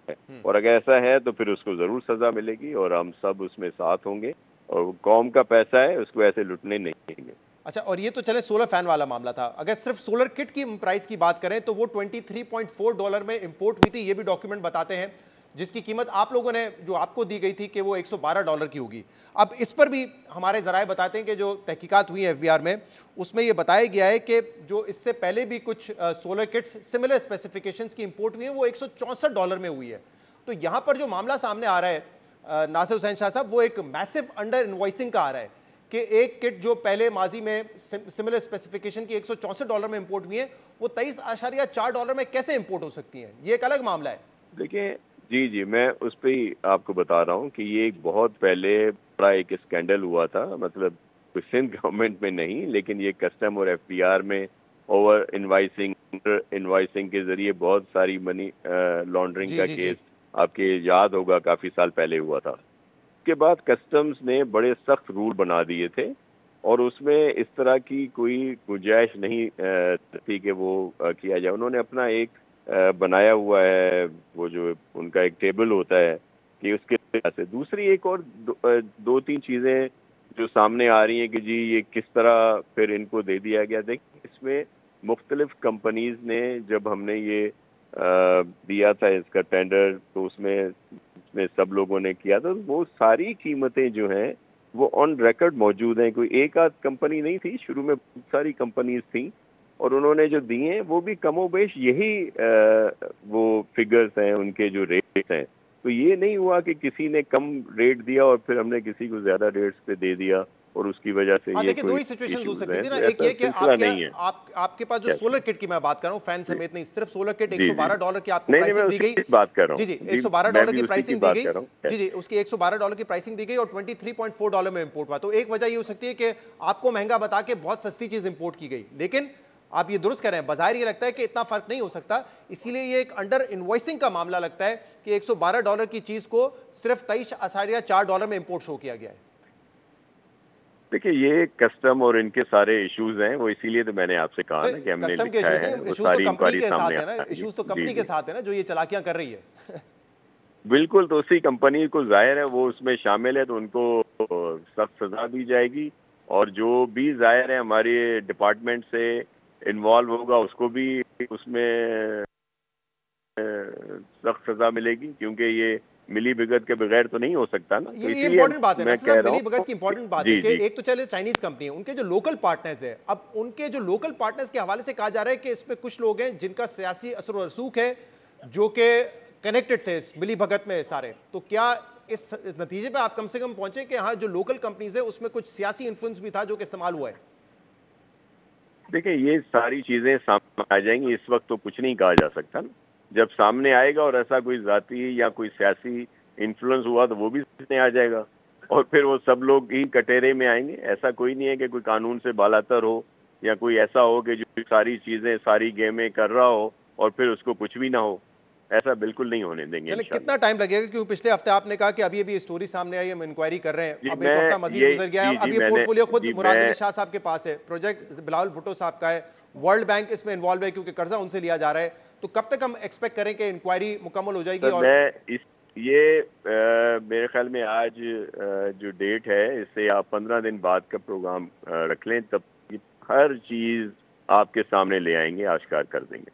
और अगर ऐसा है तो फिर उसको ज़रूर सज़ा मिलेगी और हम सब उसमें साथ होंगे और कौम का पैसा है उसको ऐसे लुटने नहीं देंगे। अच्छा, और ये तो चले सोलर फैन वाला मामला था। अगर सिर्फ सोलर किट की प्राइस की बात करें तो वो $23.4 में इंपोर्ट हुई थी, ये भी डॉक्यूमेंट बताते हैं, जिसकी कीमत आप लोगों ने जो आपको दी गई थी कि वो $112 की होगी। अब इस पर भी हमारे जराए बताते हैं कि जो तहकीकात हुई है एफबीआर में, उसमें ये बताया गया है कि जो इससे पहले भी कुछ सोलर किट्स सिमिलर स्पेसिफिकेशंस की इंपोर्ट हुई है वो $164 में हुई है। तो यहाँ पर जो मामला सामने आ रहा है नासिर हुसैन शाह साहब, वो एक मैसिव अंडर इनवॉइसिंग का आ रहा है कि एक किट जो पहले माजी में सिमिलर स्पेसिफिकेशन की $164 में इंपोर्ट हुई है वो $23.4 में कैसे इंपोर्ट हो सकती हैं? ये एक अलग मामला है। देखिए, जी जी, मैं उस पर ही आपको बता रहा हूँ कि ये एक बहुत पहले बड़ा एक स्कैंडल हुआ था, मतलब कोई सिंध गवर्नमेंट में नहीं लेकिन ये कस्टम और एफबीआर में ओवर इनवाइसिंग के जरिए बहुत सारी मनी लॉन्ड्रिंग का केस आपके याद होगा काफ़ी साल पहले हुआ था। उसके बाद कस्टम्स ने बड़े सख्त रूल बना दिए थे और उसमें इस तरह की कोई गुंजाइश नहीं थी कि वो किया जाए। उन्होंने अपना एक बनाया हुआ है, वो जो उनका एक टेबल होता है कि उसके से दूसरी एक और दो तीन चीज़ें जो सामने आ रही हैं कि जी ये किस तरह फिर इनको दे दिया गया। देखिए, इसमें मुख्तलिफ कंपनीज ने जब हमने ये दिया था इसका टेंडर तो उसमें सब लोगों ने किया था, तो वो सारी कीमतें जो हैं वो ऑन रिकॉर्ड मौजूद हैं। कोई एक आध कंपनी नहीं थी, शुरू में बहुत सारी कंपनीज थी और उन्होंने जो दिए वो भी कमोबेश यही वो फिगर्स हैं, उनके जो रेट्स हैं। तो ये नहीं हुआ कि किसी ने कम रेट दिया और फिर हमने किसी को ज़्यादा रेट्स पे दे दिया और उसकी वजह से ये देखिए, दो ही सिचुएशंस हो सकती थी ना। एक ये कि आपके पास जो सोलर किट की मैं बात कर रहा हूँ, फैन समेत नहीं, सिर्फ सोलर किट $112 की आपको प्राइसिंग दी गई। बात कर रहा हूँ जी जी, $112 की प्राइसिंग दी गई। जी जी, उसकी $112 की प्राइसिंग दी गई और $23.4 में इंपोर्ट हुआ। तो एक वजह ये हो सकती है कि आपको महंगा बता के बहुत सस्ती चीज इंपोर्ट की गई। लेकिन आप ये दुरुस्त कह रहे हैं, बाजार ये लगता है कि इतना फर्क नहीं हो सकता, इसीलिए ये एक अंडर इनवॉइसिंग का मामला लगता है कि $112 की चीज को सिर्फ $23.4 में इंपोर्ट शो किया गया है। देखिए, ये कस्टम और इनके सारे इश्यूज हैं, वो इसीलिए तो मैंने आपसे कहा ना कि हमने लिखा है वो सारी इंक्वायरी सामने आ रही है। इश्यूज तो कंपनी के साथ है ना जो ये चालाकियां कर रही है। बिल्कुल, तो उसी कंपनी को जाहिर है वो उसमें शामिल है तो उनको सख्त सजा दी जाएगी और जो भी जाहिर है हमारे डिपार्टमेंट से इन्वॉल्व होगा उसको भी उसमें सख्त सजा मिलेगी, क्योंकि ये मिली भगत के बगैर तो नहीं हो सकता ना। तो ये इंपॉर्टेंट बात है, मैं कह रहा मिली भगत की इंपॉर्टेंट बात है कि एक तो चले चाइनीज कंपनी है, उनके जो लोकल पार्टनर्स है, अब उनके जो लोकल पार्टनर्स के हवाले से कहा जा रहा है कि इसमें कुछ लोग हैं जिनका सियासी असर और रसूख है, जो कि कनेक्टेड थे इस मिली भगत में सारे। तो क्या इस नतीजे पे आप कम से कम पहुंचे कि हाँ जो लोकल कंपनीज है उसमें कुछ सियासी इन्फ्लुएंस भी था जो कि इस्तेमाल हुआ है? देखिए, ये सारी चीजें सामने आ जाएंगी, इस वक्त तो कुछ नहीं कहा जा सकता ना। जब सामने आएगा और ऐसा कोई जाती या कोई सियासी इन्फ्लुएंस हुआ तो वो भी सामने आ जाएगा, और फिर वो सब लोग ही कटेरे में आएंगे। ऐसा कोई नहीं है कि कोई कानून से बालातर हो या कोई ऐसा हो कि जो सारी चीजें सारी गेमें कर रहा हो और फिर उसको कुछ भी ना हो। ऐसा बिल्कुल नहीं होने देंगे। चलिए, कितना टाइम लगेगा? क्योंकि पिछले हफ्ते आपने कहा कि अभी अभी स्टोरी सामने आई, हम इंक्वायरी कर रहे हैं, अब एक हफ्ता मजीद गुजर गया है, अब ये पोर्टफोलियो खुद मुराद अली शाह साहब के पास है, प्रोजेक्ट बिलावल भुट्टो साहब का है, वर्ल्ड बैंक इसमें इन्वॉल्व है क्योंकि कर्जा उनसे लिया जा रहा है। तो कब तक हम एक्सपेक्ट करें कि इंक्वायरी मुकम्मल हो जाएगी? और मेरे ख्याल में आज जो डेट है, इससे आप 15 दिन बाद का प्रोग्राम रख लें, तब हर चीज आपके सामने ले आएंगे, आश्कार कर देंगे।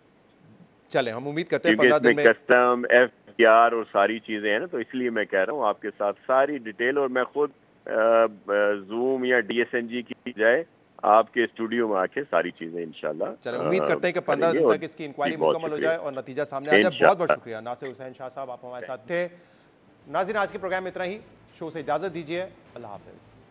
चले, हम उम्मीद करते हैं 15 दिन में कस्टम FBR और सारी चीजें हैं ना, तो इसलिए मैं कह रहा हूँ आपके साथ सारी डिटेल, और मैं खुद जूम या DSNG की जाए आपके स्टूडियो में आके सारी चीजें इंशाल्लाह। चले, उम्मीद करते हैं कि 15 दिन तक इसकी इंक्वायरी मुकम्मल हो जाए और नतीजा सामने आ जाए। बहुत बहुत शुक्रिया नासिर हुसैन शाह साहब, आप हमारे साथ थे। नाज़रीन, आज के प्रोग्राम में इतना ही। शो से इजाजत दीजिए, अल्लाह हाफिज।